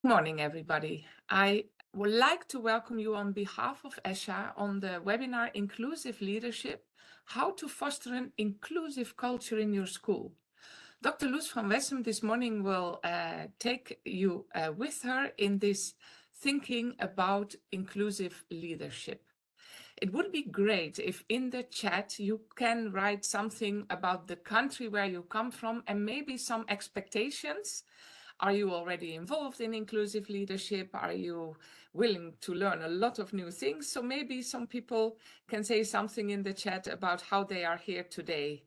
Morning, everybody. I would like to welcome you on behalf of ESHA on the webinar Inclusive Leadership, How to Foster an Inclusive Culture in Your School. Dr. Loes van Wessem this morning will take you with her in this thinking about inclusive leadership. It would be great if in the chat you can write something about the country where you come from and maybe some expectations. Are you already involved in inclusive leadership? Are you willing to learn a lot of new things? So maybe some people can say something in the chat about how they are here today.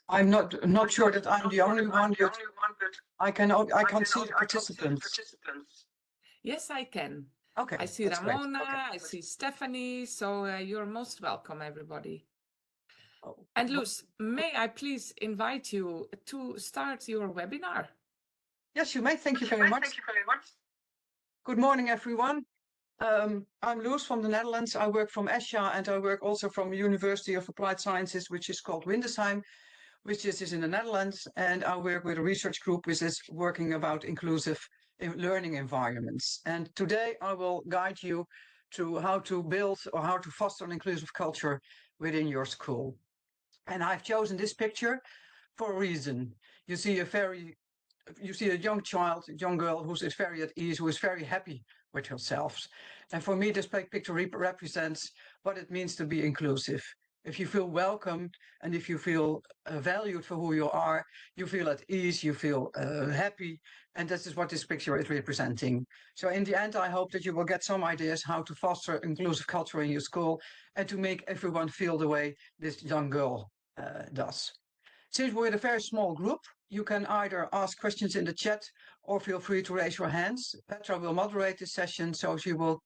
I'm not sure that I'm the only one, but I can see the participants. Yes, I can. Okay, I see that's great. Ramona, Okay. I see Stephanie, so you're most welcome, everybody. Oh. And Loes, may I please invite you to start your webinar? Yes, you may. Thank you very much. Good morning, everyone. I'm Loes from the Netherlands. I work from ESHA and I work also from University of Applied Sciences, which is called Windesheim, which is in the Netherlands. And I work with a research group which is working about inclusive learning environments. And today I will guide you to how to build or how to foster an inclusive culture within your school. And I've chosen this picture for a reason. You see a young child, a young girl who is very at ease, who is very happy with herself. And for me, this picture represents what it means to be inclusive. If you feel welcomed and if you feel valued for who you are, you feel at ease, you feel happy. And this is what this picture is representing. So in the end, I hope that you will get some ideas how to foster inclusive culture in your school and to make everyone feel the way this young girl does. Since we're a very small group, you can either ask questions in the chat or feel free to raise your hands. Petra will moderate this session, so she will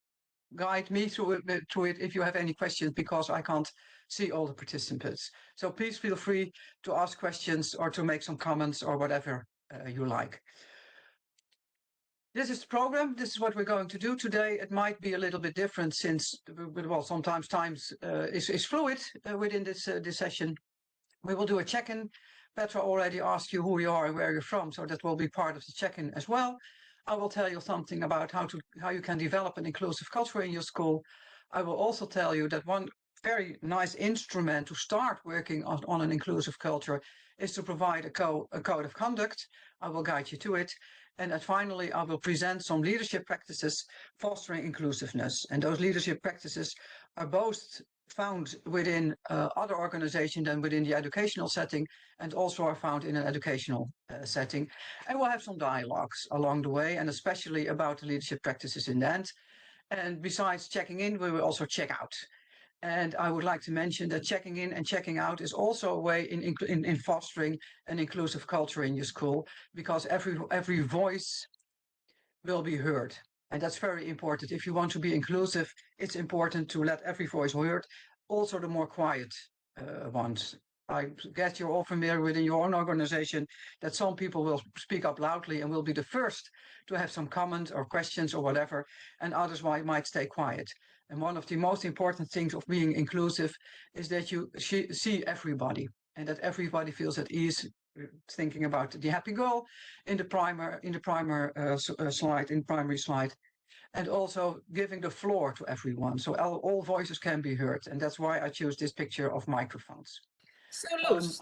guide me through it if you have any questions, because I can't see all the participants. So please feel free to ask questions or to make some comments or whatever you like. This is the program. This is what we're going to do today. It might be a little bit different since, well, sometimes times is fluid within this session. We will do a check-in. Petra already asked you who you are and where you're from, so that will be part of the check-in as well. I will tell you something about how you can develop an inclusive culture in your school. I will also tell you that one very nice instrument to start working on an inclusive culture is to provide a code of conduct. I will guide you to it. And then finally, I will present some leadership practices fostering inclusiveness. And those leadership practices are both found within other organizations than within the educational setting, and also are found in an educational setting. And we'll have some dialogues along the way, and especially about the leadership practices in the end. And besides checking in, we will also check out. And I would like to mention that checking in and checking out is also a way in fostering an inclusive culture in your school, because every voice will be heard. And that's very important. If you want to be inclusive, it's important to let every voice heard, also the more quiet ones. I guess you're all familiar within your own organization that some people will speak up loudly and will be the first to have some comment or questions or whatever, and others might stay quiet. And one of the most important things of being inclusive is that you see everybody and that everybody feels at ease, thinking about the happy girl in the primary slide, and also giving the floor to everyone, so all voices can be heard. And that's why I choose this picture of microphones. So Loes,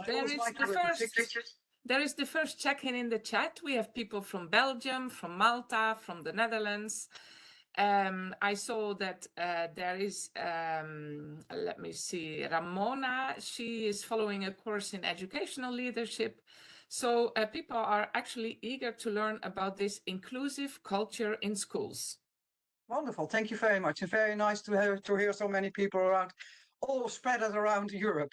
there is the first check-in in the chat. We have people from Belgium, from Malta, from the Netherlands. I saw that there is, let me see, Ramona. She is following a course in educational leadership. So people are actually eager to learn about this inclusive culture in schools. Wonderful, thank you very much, and very nice to hear so many people around, all spread around Europe.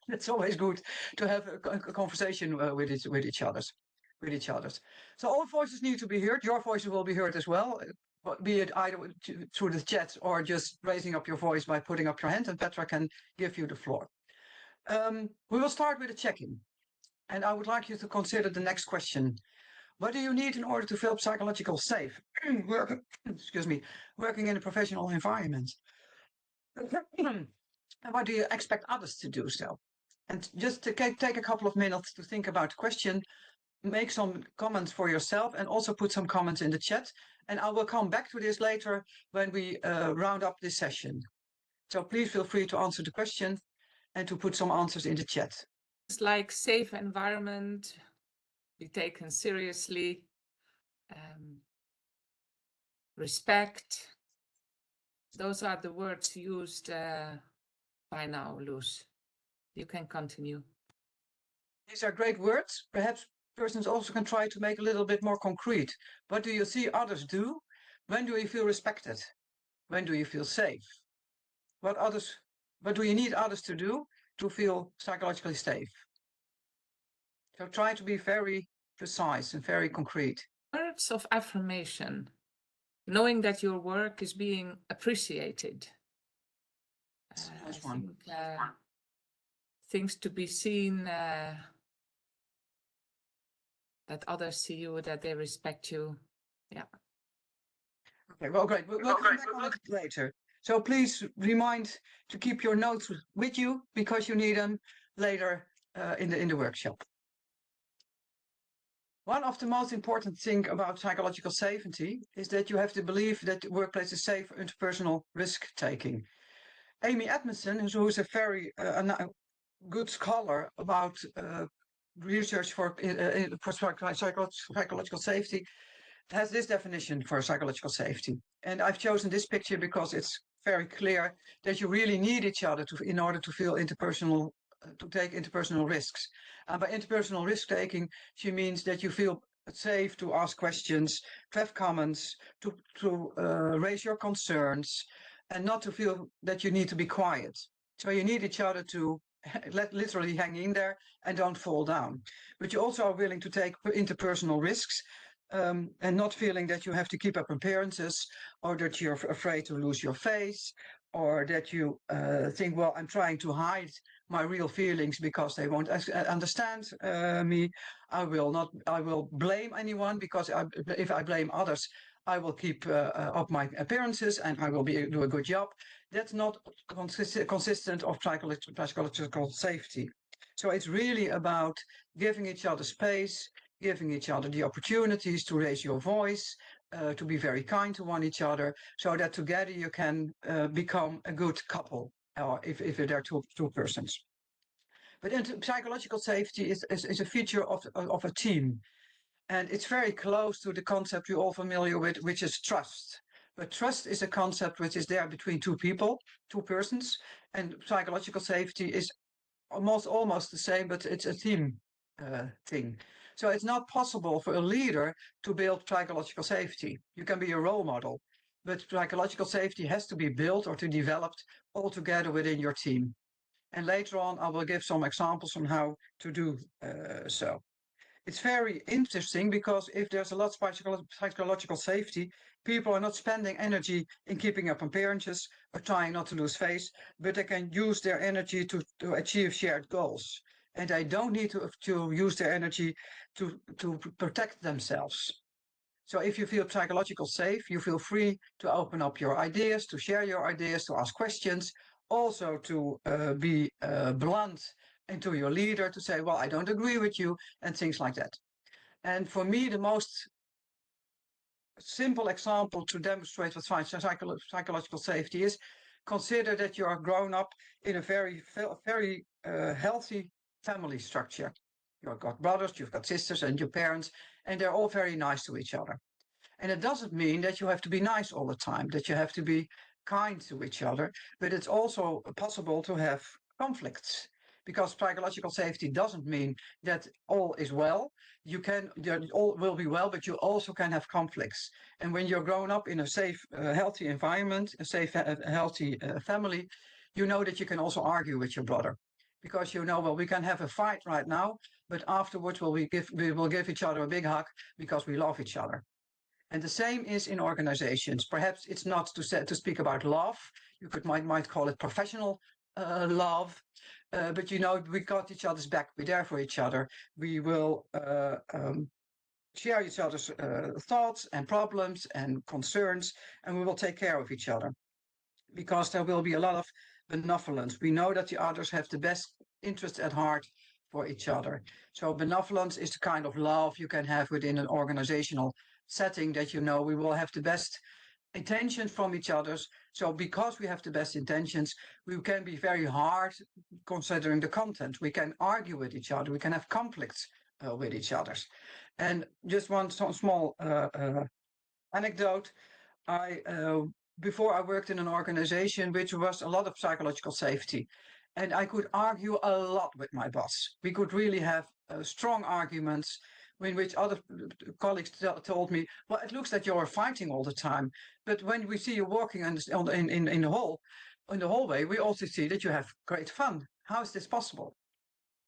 It's always good to have a conversation with each other's. So all voices need to be heard. Your voices will be heard as well, be it either through the chat or just raising up your voice by putting up your hand, and Petra can give you the floor. We will start with a check-in, and I would like you to consider the next question. What do you need in order to feel psychological safe? Working in a professional environment. And what do you expect others to do so? And just to take a couple of minutes to think about the question, make some comments for yourself and also put some comments in the chat. And I will come back to this later when we round up this session. So please feel free to answer the question and to put some answers in the chat. It's like safe environment, be taken seriously, respect. Those are the words used by now, Luz. You can continue. These are great words. Perhaps persons also can try to make a little bit more concrete. What do you see others do? When do you feel respected? When do you feel safe? What do you need others to do to feel psychologically safe? So try to be very precise and very concrete. Words of affirmation, knowing that your work is being appreciated. Nice one. Things to be seen, that others see you, that they respect you. Yeah. Okay, well, great. We'll come back on it later. So please remind to keep your notes with you because you need them later in the workshop. One of the most important things about psychological safety is that you have to believe that the workplace is safe for interpersonal risk-taking. Amy Edmondson, who is a very good scholar about research for psychological safety, has this definition for psychological safety. And I've chosen this picture because it's very clear that you really need each other in order to feel interpersonal, to take interpersonal risks. By interpersonal risk-taking, she means that you feel safe to ask questions, to have comments, to raise your concerns, and not to feel that you need to be quiet. So you need each other to literally hang in there and don't fall down. But you also are willing to take interpersonal risks, and not feeling that you have to keep up appearances, or that you're afraid to lose your face, or that you think, well, I'm trying to hide my real feelings because they won't understand me. I will blame anyone because if I blame others, I will keep up my appearances and I will do a good job. That's not consistent of psychological safety. So it's really about giving each other space, giving each other the opportunities to raise your voice, to be very kind to one each other, so that together you can become a good couple, or if there are two persons. But psychological safety is a feature of a team. And it's very close to the concept you're all familiar with, which is trust. But trust is a concept which is there between two people, two persons, and psychological safety is almost the same, but it's a team thing. So it's not possible for a leader to build psychological safety. You can be a role model, but psychological safety has to be built or to developed all together within your team. And later on, I will give some examples on how to do so. It's very interesting because if there's a lot of psychological safety, people are not spending energy in keeping up appearances or trying not to lose face, but they can use their energy to achieve shared goals. And they don't need to use their energy to protect themselves. So if you feel psychological safe, you feel free to open up your ideas, to share your ideas, to ask questions, also to be blunt and to your leader to say, well, I don't agree with you, and things like that. And for me, the most simple example to demonstrate what psychological safety is, consider that you are grown up in a very healthy family structure. You've got brothers, you've got sisters, and your parents, and they're all very nice to each other. And it doesn't mean that you have to be nice all the time, that you have to be kind to each other, but it's also possible to have conflicts, because psychological safety doesn't mean that all is well. All will be well, but you also can have conflicts. And when you're grown up in a safe, healthy environment, a safe, healthy family, you know that you can also argue with your brother, because you know, well, we can have a fight right now, but afterwards we will give each other a big hug because we love each other. And the same is in organizations. Perhaps it's not to speak about love. You might call it professional love, but you know, we got each other's back. We're there for each other. We will share each other's thoughts and problems and concerns, and we will take care of each other, because there will be a lot of benevolence. We know that the others have the best interest at heart for each other. So benevolence is the kind of love you can have within an organizational setting, that you know we will have the best intentions from each other. So because we have the best intentions, we can be very hard considering the content. We can argue with each other. We can have conflicts with each other. And just one small anecdote. Before I worked in an organization which was a lot of psychological safety, and I could argue a lot with my boss. We could really have strong arguments in which other colleagues told me, well, it looks that you're fighting all the time. But when we see you walking in the hallway, we also see that you have great fun. How is this possible?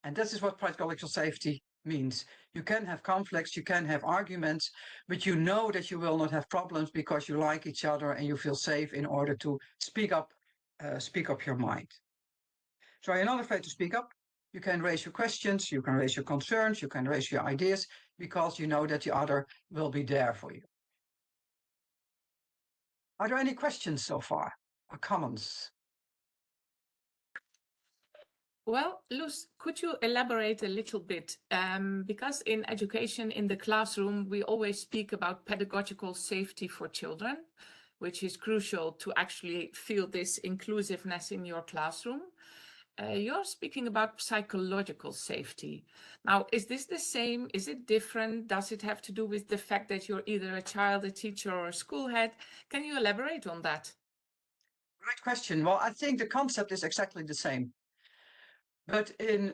And this is what psychological safety means. You can have conflicts, you can have arguments, but you know that you will not have problems because you like each other and you feel safe in order to speak up your mind. So you're not afraid to speak up. You can raise your questions, you can raise your concerns, you can raise your ideas, because you know that the other will be there for you. Are there any questions so far or comments? Well, Luz, could you elaborate a little bit? Because in education in the classroom, we always speak about pedagogical safety for children, which is crucial to actually feel this inclusiveness in your classroom. You're speaking about psychological safety. Now, is this the same? Is it different? Does it have to do with the fact that you're either a child, a teacher, or a school head? Can you elaborate on that? Great question. Well, I think the concept is exactly the same. But in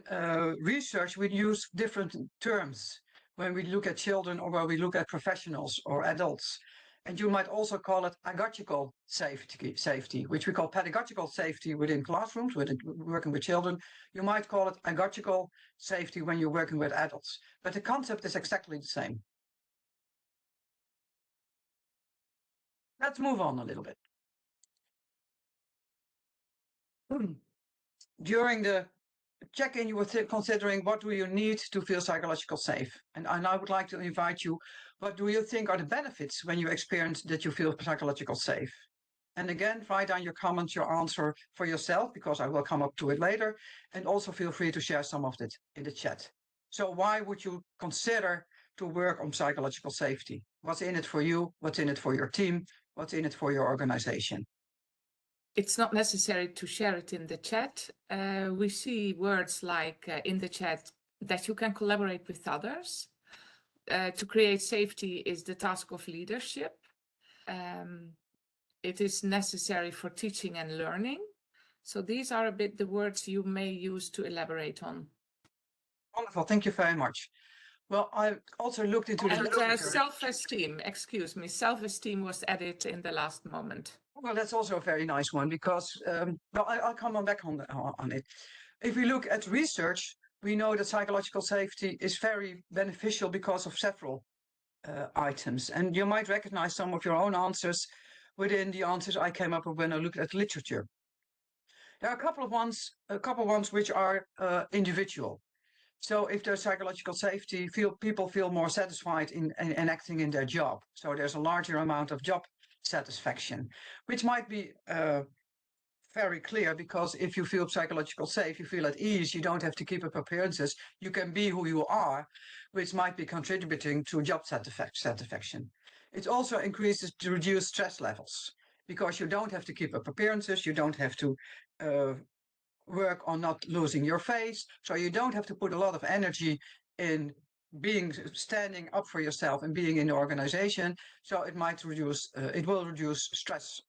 research, we use different terms when we look at children or when we look at professionals or adults. And you might also call it agogical safety, which we call pedagogical safety within classrooms, working with children. You might call it agogical safety when you're working with adults. But the concept is exactly the same. Let's move on a little bit. During the check-in, you were considering what do you need to feel psychological safe. And I would like to invite you, what do you think are the benefits when you experience that you feel psychological safe? And again, write down your comments, your answer for yourself, because I will come up to it later. And also feel free to share some of it in the chat. So why would you consider to work on psychological safety? What's in it for you? What's in it for your team? What's in it for your organization? It's not necessary to share it in the chat. We see words like in the chat that you can collaborate with others. To create safety is the task of leadership. It is necessary for teaching and learning. So these are a bit the words you may use to elaborate on. Wonderful, thank you very much. Well, I also looked into and self-esteem, excuse me, self-esteem was added in the last moment. Well, that's also a very nice one, because well, I'll come back on it. If we look at research, we know that psychological safety is very beneficial because of several items. And you might recognize some of your own answers within the answers I came up with when I looked at literature. There are a couple of ones which are individual. So if there's psychological safety, people feel more satisfied in acting in their job. So there's a larger amount of job satisfaction, which might be very clear, because if you feel psychological safe, you feel at ease, you don't have to keep up appearances, you can be who you are, which might be contributing to job satisfaction. It also increases to reduce stress levels, because you don't have to keep up appearances, you don't have to work on not losing your face, so you don't have to put a lot of energy in standing up for yourself and being in the organization. So it might reduce, it will reduce stress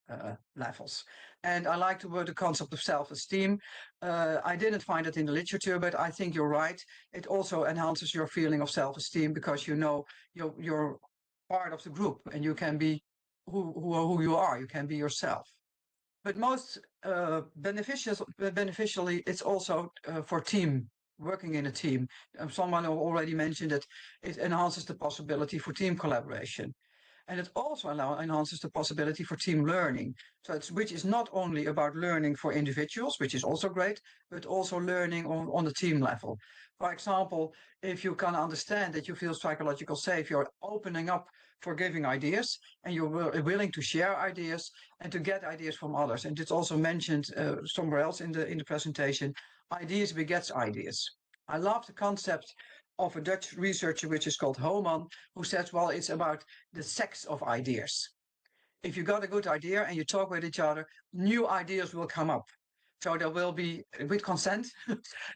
levels. And I like the concept of self-esteem. I didn't find it in the literature, but I think you're right. It also enhances your feeling of self-esteem, because you know you're part of the group and you can be who you are. You can be yourself. But most beneficially, it's also for working in a team. Someone already mentioned that it enhances the possibility for team collaboration. And it also enhances the possibility for team learning. So which is not only about learning for individuals, which is also great, but also learning on the team level. For example, if you can understand that you feel psychological safe, you're opening up for giving ideas, and you're willing to share ideas and to get ideas from others. And it's also mentioned somewhere else in the presentation, ideas begets ideas. I love the concept of a Dutch researcher, which is called Homan, who says, well, it's about the sex of ideas. If you got a good idea and you talk with each other, new ideas will come up. So there will be, with consent,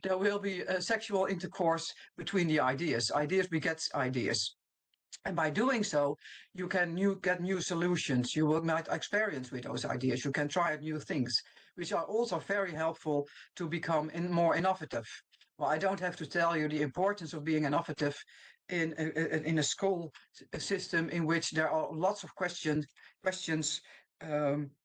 there will be a sexual intercourse between the ideas. Ideas begets ideas. And by doing so, you can get new solutions. You will might experience with those ideas. You can try new things, which are also very helpful to become more innovative. Well, I don't have to tell you the importance of being innovative in a school system in which there are lots of questions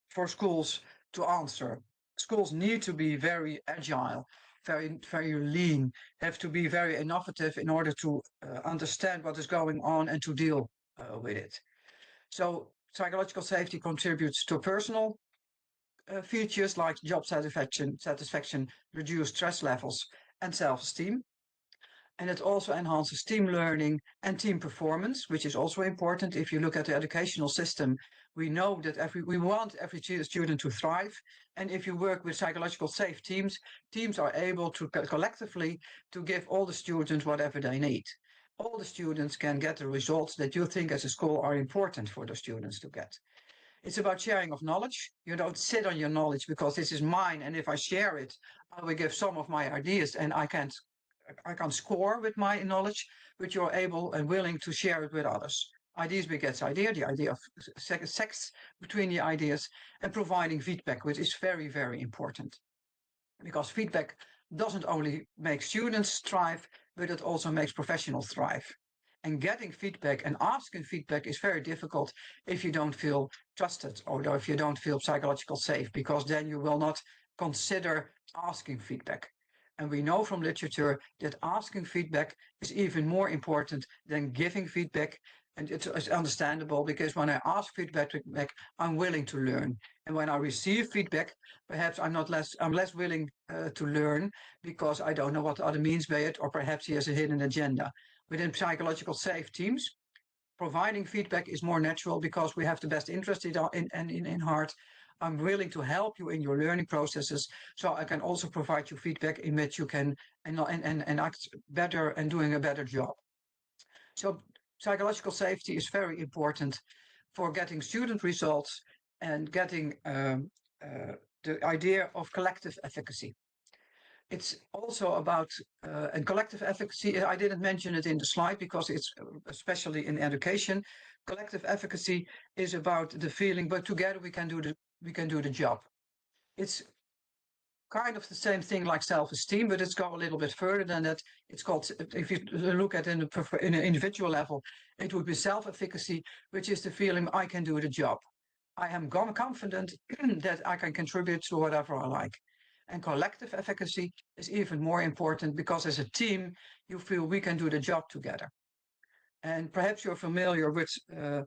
for schools to answer. Schools need to be very agile, very lean, have to be very innovative in order to understand what is going on and to deal with it. So psychological safety contributes to personal features like job satisfaction, reduced stress levels, and self-esteem. And it also enhances team learning and team performance, which is also important. If you look at the educational system, we know that we want every student to thrive. And if you work with psychological safe teams, teams are able to collectively to give all the students whatever they need. All the students can get the results that you think as a school are important for the students to get. It's about sharing of knowledge. You don't sit on your knowledge because this is mine, and if I share it, I will give some of my ideas and I can score with my knowledge, but you're able and willing to share it with others. Ideas begets idea, the idea of sex between the ideas, and providing feedback, which is very, very important. Because feedback doesn't only make students thrive, but it also makes professionals thrive. And getting feedback and asking feedback is very difficult if you don't feel trusted or if you don't feel psychological safe, because then you will not consider asking feedback. And we know from literature that asking feedback is even more important than giving feedback. And it's understandable because when I ask feedback, I'm willing to learn. And when I receive feedback, perhaps I'm less willing to learn because I don't know what the other means by it, or perhaps he has a hidden agenda. Within psychological safe teams, providing feedback is more natural because we have the best interest in heart. I'm willing to help you in your learning processes, so I can also provide you feedback in which you can and act better and doing a better job. So psychological safety is very important for getting student results and getting the idea of collective efficacy. It's also about and collective efficacy. I didn't mention it in the slide because it's especially in education. Collective efficacy is about the feeling, but together we can do the job. It's kind of the same thing like self-esteem, but it's go a little bit further than that. It's called, if you look at in an individual level, it would be self-efficacy, which is the feeling I can do the job. I am confident that I can contribute to whatever I like. And collective efficacy is even more important because as a team, you feel we can do the job together. And perhaps you're familiar with the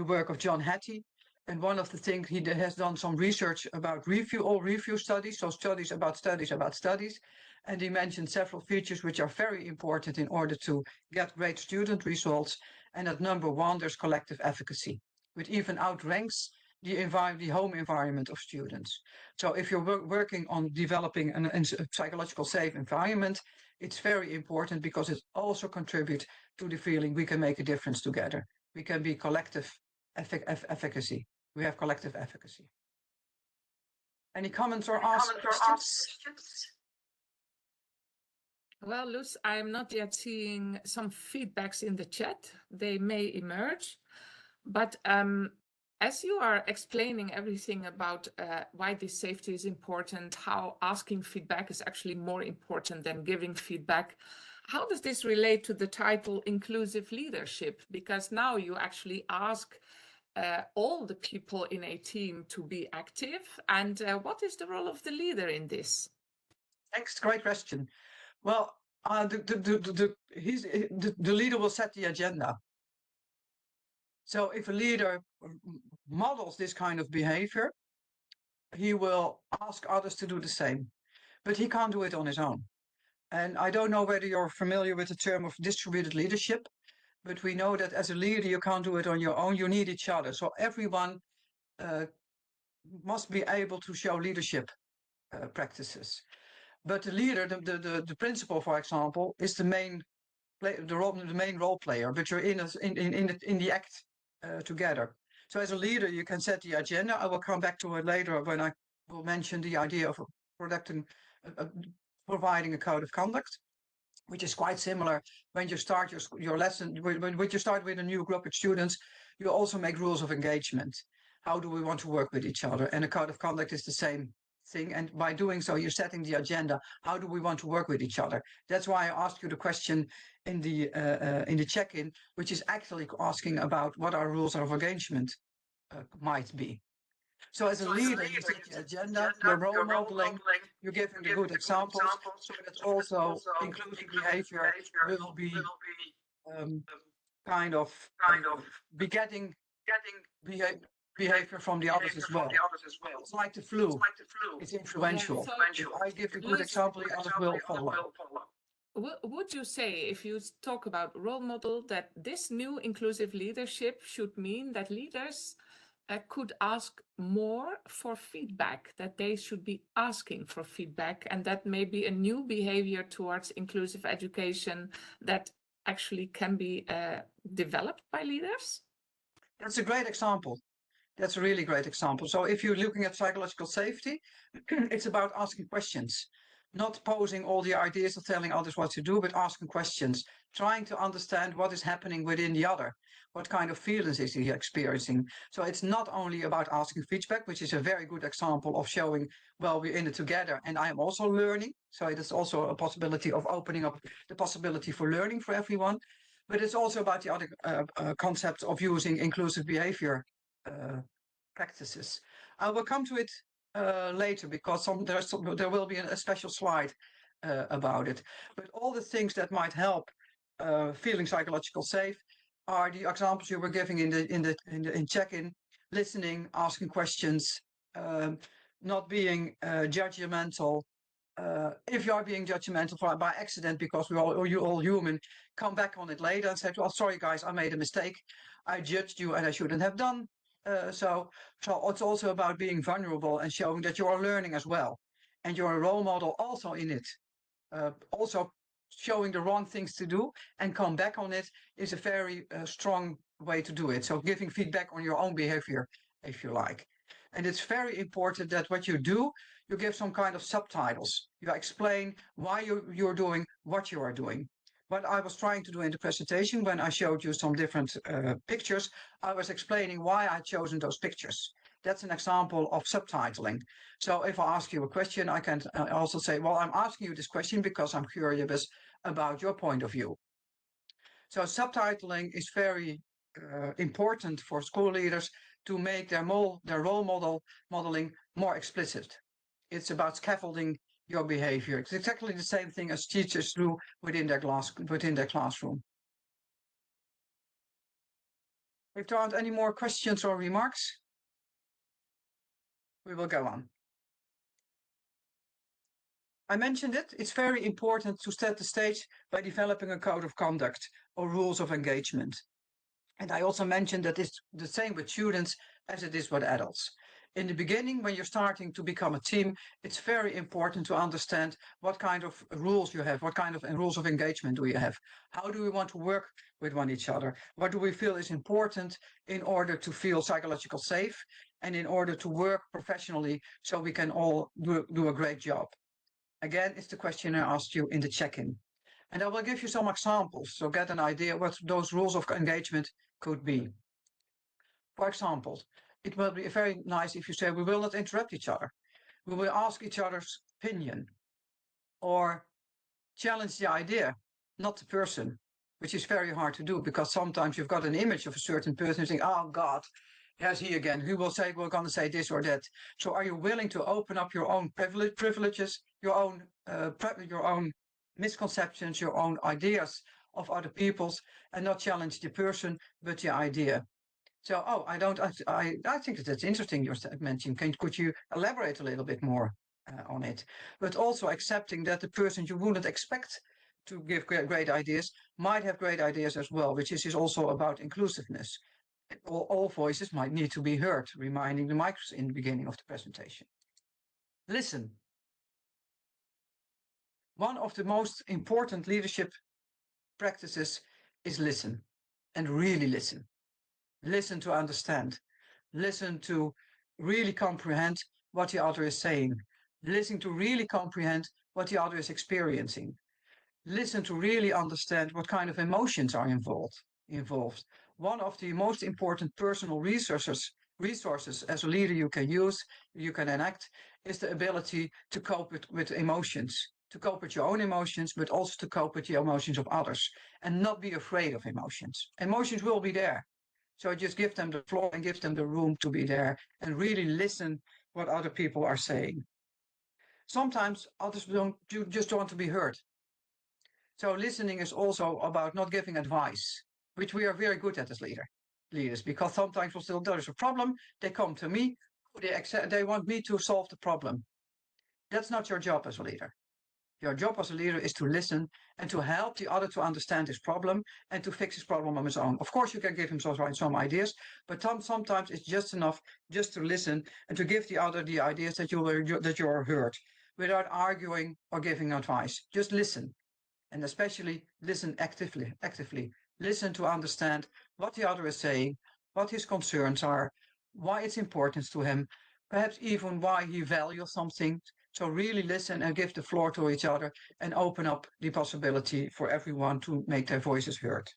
work of John Hattie. And one of the things he has done some research about review studies, so studies about studies. And he mentioned several features which are very important in order to get great student results. And at number one, there's collective efficacy, which even outranks the home environment of students. So if you're working on developing a psychological safe environment, it's very important because it also contributes to the feeling we can make a difference together. We can be collective efficacy. We have collective efficacy. Any comments or questions? Well, Luz, I'm not yet seeing some feedbacks in the chat. They may emerge, but as you are explaining everything about why this safety is important, how asking feedback is actually more important than giving feedback, how does this relate to the title Inclusive Leadership? Because now you actually ask all the people in a team to be active. And what is the role of the leader in this? Thanks, great question. Well, the leader will set the agenda. So if a leader models this kind of behavior, he will ask others to do the same, but he can't do it on his own. And I don't know whether you're familiar with the term of distributed leadership, but we know that as a leader, you can't do it on your own. You need each other. So everyone must be able to show leadership practices. But the leader, the principal, for example, is the main role player, but you're in the act together. So as a leader, you can set the agenda. I will come back to it later when I will mention the idea of providing a code of conduct, which is quite similar when you start your lesson. When you start with a new group of students, you also make rules of engagement. How do we want to work with each other? And a code of conduct is the same thing. And by doing so, you're setting the agenda. How do we want to work with each other? That's why I asked you the question in the check-in, which is actually asking about what our rules of engagement might be. So as a leader, you set the agenda, you're role modeling, you're giving the good examples, so that also inclusive behavior will be kind of begetting behavior from the others as well. It's like the flu. It's influential. If I give a good example, the others will follow. Would you say, if you talk about role model, that this new inclusive leadership should mean that leaders could ask more for feedback, that they should be asking for feedback, and that may be a new behavior towards inclusive education that actually can be developed by leaders? That's a great example. That's a really great example. So if you're looking at psychological safety, it's about asking questions, not posing all the ideas or telling others what to do, but asking questions, trying to understand what is happening within the other. What kind of feelings is he experiencing? So it's not only about asking feedback, which is a very good example of showing, well, we're in it together and I am also learning. So it is also a possibility of opening up the possibility for learning for everyone. But it's also about the other concepts of using inclusive behavior practices. I will come to it later because there will be a special slide about it. But all the things that might help feeling psychological safe are the examples you were giving in check-in: listening, asking questions, not being judgmental. If you are being judgmental by accident, because you're all human, come back on it later and say, well, sorry guys, I made a mistake. I judged you and I shouldn't have done. So it's also about being vulnerable and showing that you are learning as well. And you're a role model also in it. Also showing the wrong things to do and come back on it is a very strong way to do it. So giving feedback on your own behavior, if you like. And it's very important that what you do, you give some kind of subtitles. You explain why you're doing what you are doing. What I was trying to do in the presentation, when I showed you some different pictures, I was explaining why I'd chosen those pictures. That's an example of subtitling. So if I ask you a question, I can also say, well, I'm asking you this question because I'm curious about your point of view. So subtitling is very important for school leaders to make their role modeling more explicit. It's about scaffolding your behavior. It's exactly the same thing as teachers do within their classroom. If there aren't any more questions or remarks, we will go on. I mentioned it. It's very important to set the stage by developing a code of conduct or rules of engagement. And I also mentioned that it's the same with students as it is with adults. In the beginning, when you're starting to become a team, it's very important to understand what kind of rules you have, what kind of rules of engagement do you have? How do we want to work with one each other? What do we feel is important in order to feel psychological safe and in order to work professionally so we can all do a great job? Again, it's the question I asked you in the check-in. And I will give you some examples so get an idea what those rules of engagement could be. For example, it will be very nice if you say, we will not interrupt each other. We will ask each other's opinion or challenge the idea, not the person, which is very hard to do because sometimes you've got an image of a certain person and think, oh God, here's he again. Who will say we're going to say this or that? So are you willing to open up your own privileges, your own misconceptions, your own ideas of other people's, and not challenge the person, but the idea? So, I think that's interesting you're mentioning. Could you elaborate a little bit more on it? But also accepting that the person you wouldn't expect to give great ideas might have great ideas as well, which is also about inclusiveness. All voices might need to be heard, reminding the mics in the beginning of the presentation. Listen. One of the most important leadership practices is listen, and really listen. Listen to understand. Listen to really comprehend what the other is saying. Listen to really comprehend what the other is experiencing. Listen to really understand what kind of emotions are involved. One of the most important personal resources as a leader you can enact, is the ability to cope with emotions, to cope with your own emotions, but also to cope with the emotions of others, and not be afraid of emotions. Emotions will be there. So just give them the floor and give them the room to be there, and really listen what other people are saying. Sometimes others just want to be heard. So listening is also about not giving advice, which we are very good at as leaders, because sometimes we'll still, there's a problem, they come to me, they want me to solve the problem. That's not your job as a leader. Your job as a leader is to listen and to help the other to understand his problem and to fix his problem on his own. Of course, you can give him some ideas, but sometimes it's just enough just to listen and to give the other the ideas that you are heard, without arguing or giving advice. Just listen. And especially listen actively. Listen to understand what the other is saying, what his concerns are, why it's important to him, perhaps even why he values something. So really listen and give the floor to each other and open up the possibility for everyone to make their voices heard.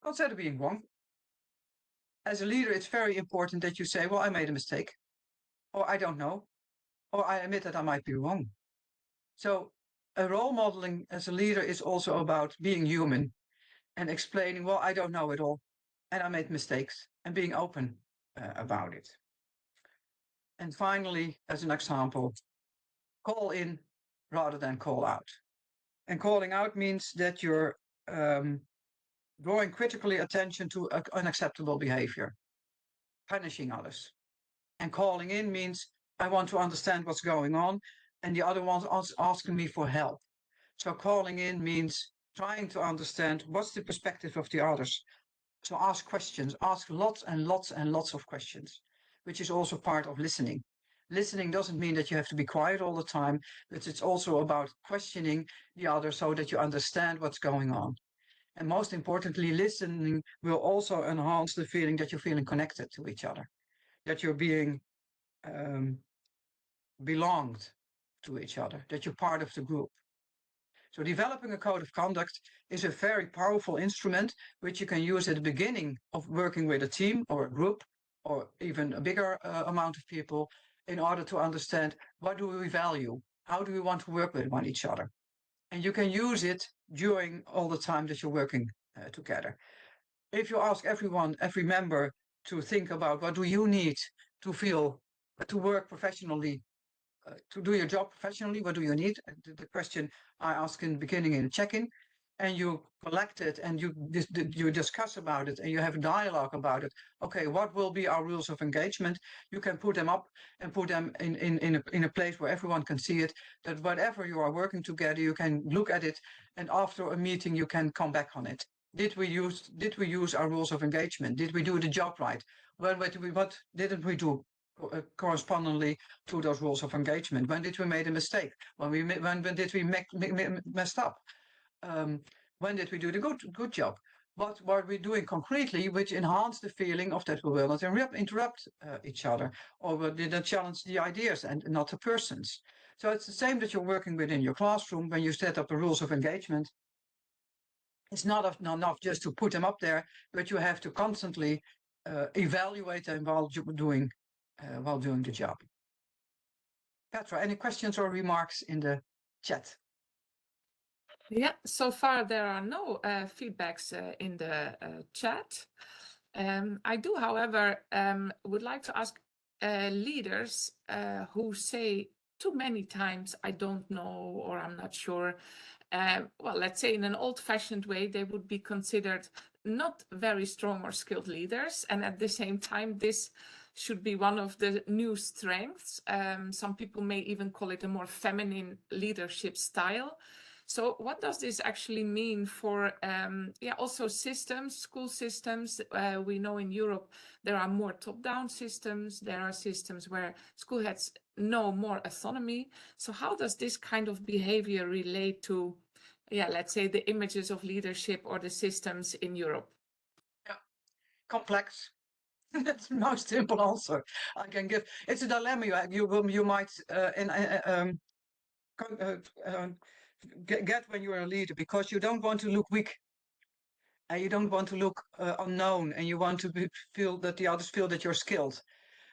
Consider being wrong. As a leader, it's very important that you say, well, I made a mistake, or I don't know, or I admit that I might be wrong. So a role modeling as a leader is also about being human and explaining, well, I don't know it all, and I made mistakes, and being open about it. And finally, as an example, call in rather than call out. And calling out means that you're drawing critically attention to unacceptable behavior, punishing others. And calling in means I want to understand what's going on, and the other one's asking me for help. So calling in means trying to understand what's the perspective of the others. So ask questions, ask lots and lots and lots of questions, which is also part of listening. Listening doesn't mean that you have to be quiet all the time, but it's also about questioning the other so that you understand what's going on. And most importantly, listening will also enhance the feeling that you're feeling connected to each other, that you're being belonged to each other, that you're part of the group. So developing a code of conduct is a very powerful instrument which you can use at the beginning of working with a team or a group or even a bigger amount of people, in order to understand what do we value, how do we want to work with each other. And you can use it during all the time that you're working together. If you ask every member to think about what do you need to feel, to work professionally, to do your job professionally, what do you need? The question I ask in the beginning in the check-in, and you collect it and you discuss about it and you have a dialogue about it. Okay, what will be our rules of engagement? You can put them up and put them in a place where everyone can see it, that whatever you are working together, you can look at it, and after a meeting you can come back on it. Did we use our rules of engagement? Did we do the job right? What didn't we do correspondingly to those rules of engagement? When did we make a mistake? When did we messed up? When did we do the good job? What were we doing concretely which enhanced the feeling of that we will not interrupt each other, or did that challenge the ideas and not the persons? So it's the same that you're working within your classroom when you set up the rules of engagement. It's not enough just to put them up there, but you have to constantly evaluate them while doing the job. Petra, any questions or remarks in the chat? Yeah, so far there are no feedbacks in the chat. I do, however, would like to ask leaders who say too many times, I don't know, or I'm not sure. Well, let's say in an old-fashioned way, they would be considered not very strong or skilled leaders. And at the same time, this should be one of the new strengths. Some people may even call it a more feminine leadership style. So what does this actually mean for also systems, school systems? We know in Europe there are more top-down systems. There are systems where school heads know more autonomy. So how does this kind of behavior relate to, let's say, the images of leadership or the systems in Europe? Yeah, complex. That's the most simple answer I can give. It's a dilemma you might get when you're a leader, because you don't want to look weak and you don't want to look unknown, and you want to feel that the others feel that you're skilled.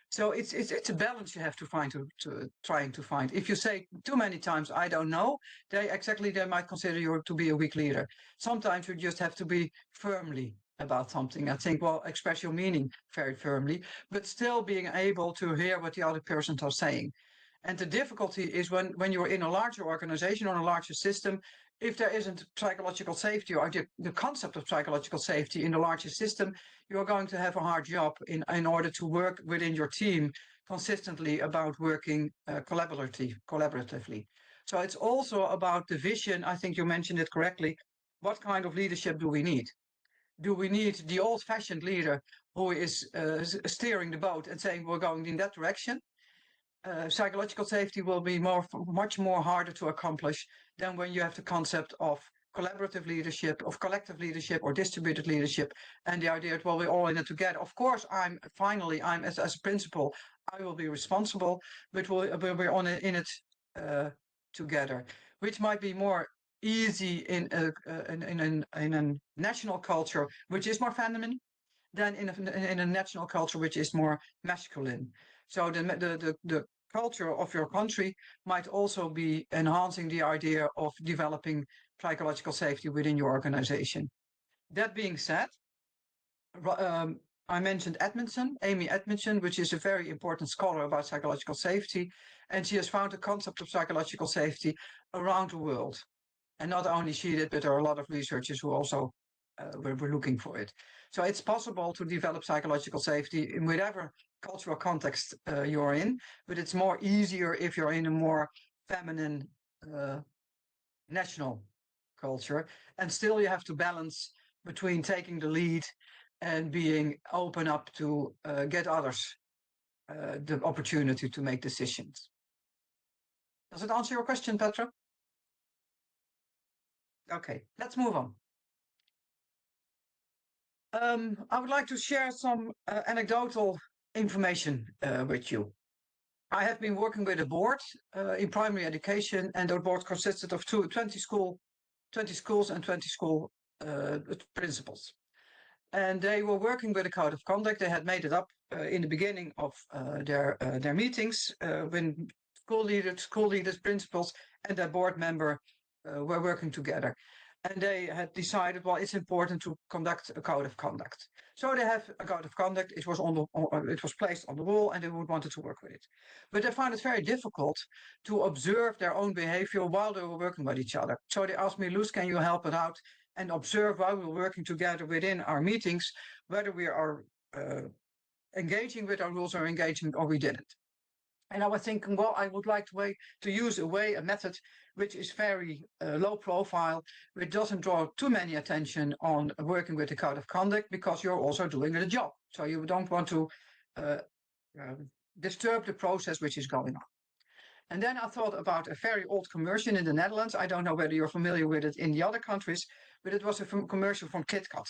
So it's a balance you have to find trying to find. If you say too many times I don't know, they might consider you to be a weak leader. Sometimes you just have to be firmly about something. I think, well, express your meaning very firmly, but still being able to hear what the other persons are saying. And the difficulty is when you're in a larger organization or a larger system, if there isn't psychological safety or the concept of psychological safety in the larger system, you're going to have a hard job in order to work within your team consistently about working collaboratively. So it's also about the vision. I think you mentioned it correctly. What kind of leadership do we need? Do we need the old-fashioned leader who is steering the boat and saying we're going in that direction? Psychological safety will be much more harder to accomplish than when you have the concept of collaborative leadership, of collective leadership or distributed leadership, and the idea that, well, we're all in it together. Of course, I'm as a principal, I will be responsible, but we're in it together, which might be more easy in a national culture which is more feminine than in a national culture which is more masculine. So the culture of your country might also be enhancing the idea of developing psychological safety within your organization. That being said, I mentioned Amy Edmondson, which is a very important scholar about psychological safety, and she has found the concept of psychological safety around the world. And not only she did, but there are a lot of researchers who also were looking for it. So it's possible to develop psychological safety in whatever cultural context you're in, but it's more easier if you're in a more feminine national culture. And still you have to balance between taking the lead and being open up to get others the opportunity to make decisions. Does it answer your question, Petra? Okay, let's move on. I would like to share some anecdotal information with you. I have been working with a board in primary education, and the board consisted of 20 schools and 20 school principals. And they were working with a code of conduct. They had made it up in the beginning of their meetings when school leaders, principals, and their board member were working together. And they had decided, well, it's important to conduct a code of conduct. So they have a code of conduct. It was placed on the wall, and they wanted to work with it. But they found it very difficult to observe their own behavior while they were working with each other. So they asked me, Luz, can you help it out and observe while we're working together within our meetings, whether we are engaging with our rules or we didn't. And I was thinking, well, I would like to use a method which is very low profile, which doesn't draw too many attention on working with the code of conduct, because you're also doing the job. So you don't want to disturb the process which is going on. And then I thought about a very old commercial in the Netherlands. I don't know whether you're familiar with it in the other countries, but it was a commercial from KitKat.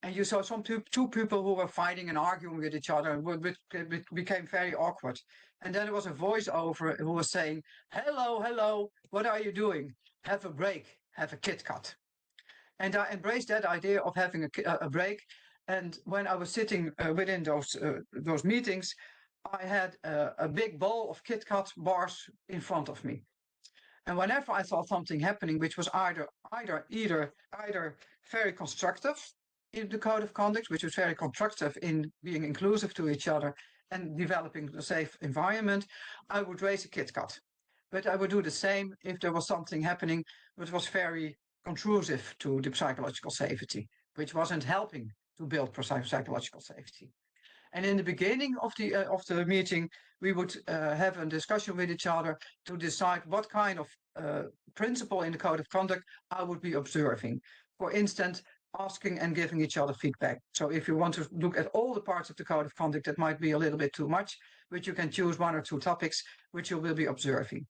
And you saw two people who were fighting and arguing with each other, and it became very awkward. And then there was a voiceover who was saying, hello, what are you doing? Have a break, have a KitKat. And I embraced that idea of having a break. And when I was sitting within those meetings, I had a big bowl of KitKat bars in front of me. And whenever I saw something happening, which was either very constructive in the code of conduct, which was very constructive in being inclusive to each other and developing a safe environment, I would raise a KitKat. But I would do the same if there was something happening which was very intrusive to the psychological safety, which wasn't helping to build psychological safety. And in the beginning of the meeting, we would have a discussion with each other to decide what kind of principle in the code of conduct I would be observing. For instance, asking and giving each other feedback. So if you want to look at all the parts of the code of conduct, that might be a little bit too much, but you can choose 1 or 2 topics which you will be observing.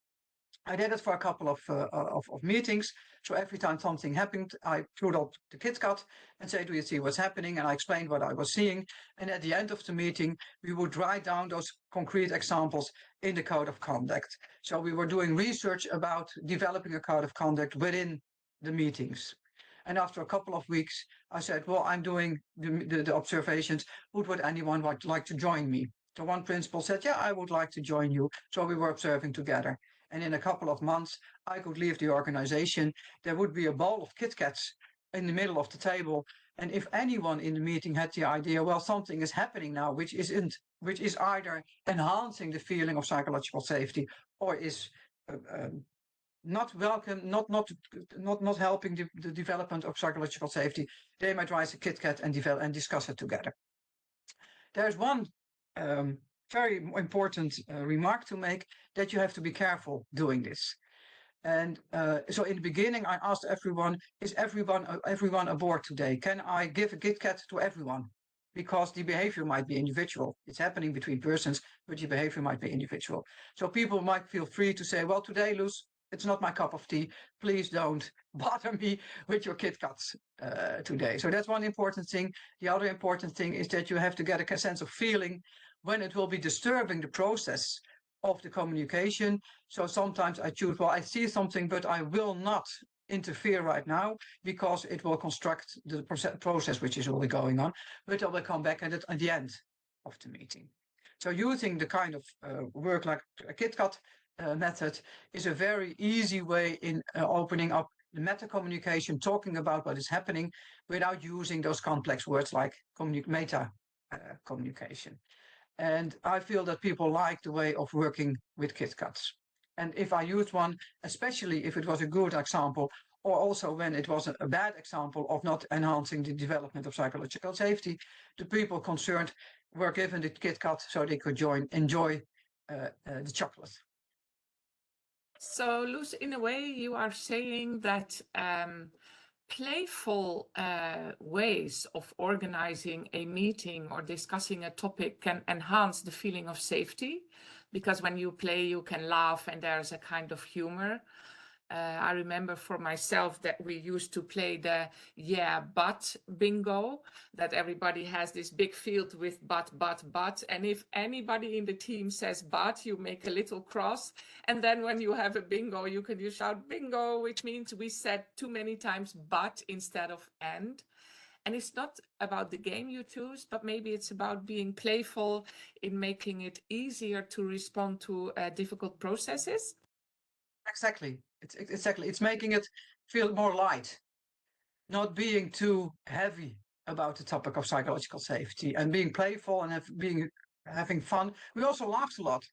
I did it for a couple of meetings. So every time something happened, I pulled up the KitKat and say, do you see what's happening? And I explained what I was seeing. And at the end of the meeting, we would write down those concrete examples in the code of conduct. So we were doing research about developing a code of conduct within the meetings. And after a couple of weeks, I said, well, I'm doing the observations. Would anyone like to join me? So one principal said, yeah, I would like to join you. So we were observing together. And in a couple of months, I could leave the organization. There would be a bowl of KitKats in the middle of the table. And if anyone in the meeting had the idea, well, something is happening now, which is either enhancing the feeling of psychological safety or is not welcome, not helping the development of psychological safety, they might raise a KitKat and discuss it together. There's one very important remark to make, that you have to be careful doing this. And so in the beginning, I asked everyone, is everyone aboard today? Can I give a KitKat to everyone? Because the behavior might be individual. It's happening between persons, but the behavior might be individual. So people might feel free to say, well, today, Luz, it's not my cup of tea. Please don't bother me with your KitKats today. So that's one important thing. The other important thing is that you have to get a sense of feeling when it will be disturbing the process of the communication. So sometimes I choose, well, I see something, but I will not interfere right now because it will construct the process which is already going on, but I will come back at the end of the meeting. So using the kind of work like a KitKat method is a very easy way in opening up the meta communication, talking about what is happening without using those complex words like meta communication. And I feel that people like the way of working with KitKats. And if I used one, especially if it was a good example, or also when it was a bad example of not enhancing the development of psychological safety, the people concerned were given the KitKat so they could enjoy the chocolate. So, Luz, in a way, you are saying that playful ways of organizing a meeting or discussing a topic can enhance the feeling of safety, because when you play, you can laugh and there's a kind of humor. I remember for myself that we used to play the yeah, but bingo, that everybody has this big field with but. And if anybody in the team says but, you make a little cross. And then when you have a bingo, you can just shout bingo, which means we said too many times but instead of and. And it's not about the game you choose, but maybe it's about being playful in making it easier to respond to difficult processes. Exactly. It's making it feel more light, not being too heavy about the topic of psychological safety, and being playful and having fun. We also laughed a lot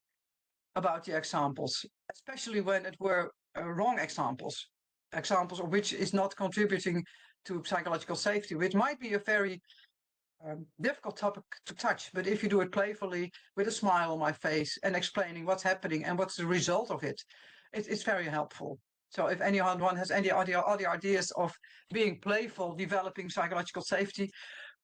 about the examples, especially when it were wrong examples of which is not contributing to psychological safety, which might be a very difficult topic to touch. But if you do it playfully with a smile on my face and explaining what's happening and what's the result of it, it's very helpful. So if anyone has any other ideas of being playful, developing psychological safety,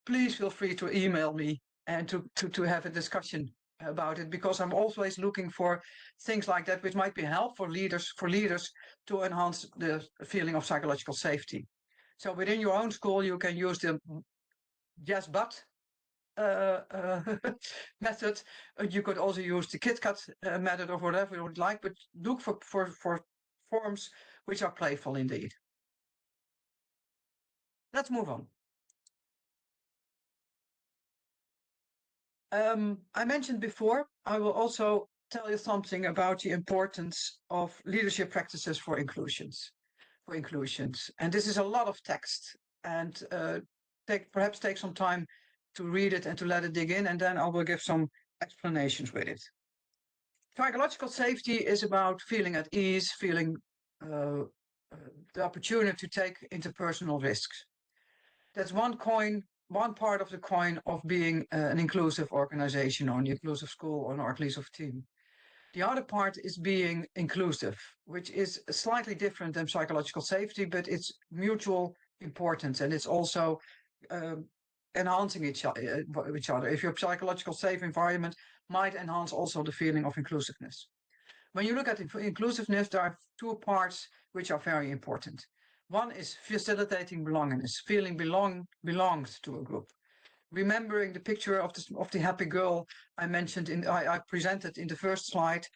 please feel free to email me and to have a discussion about it, because I'm always looking for things like that which might be helpful for leaders to enhance the feeling of psychological safety. So within your own school, you can use the yes but method. You could also use the KitKat method or whatever you would like, but look for forms which are playful indeed. Let's move on. I mentioned before, I will also tell you something about the importance of leadership practices for inclusions. And this is a lot of text, and perhaps take some time to read it and to let it dig in, and then I will give some explanations with it. Psychological safety is about feeling at ease, feeling the opportunity to take interpersonal risks. That's one coin one part of the coin of being an inclusive organization or an inclusive school or an inclusive team. The other part is being inclusive, which is slightly different than psychological safety, but it's mutual importance, and it's also enhancing each other. If your psychological safe environment might enhance also the feeling of inclusiveness. When you look at inclusiveness, there are two parts which are very important. One is facilitating belongingness, feeling belonged to a group. Remembering the picture of the happy girl I mentioned I presented in the first slide,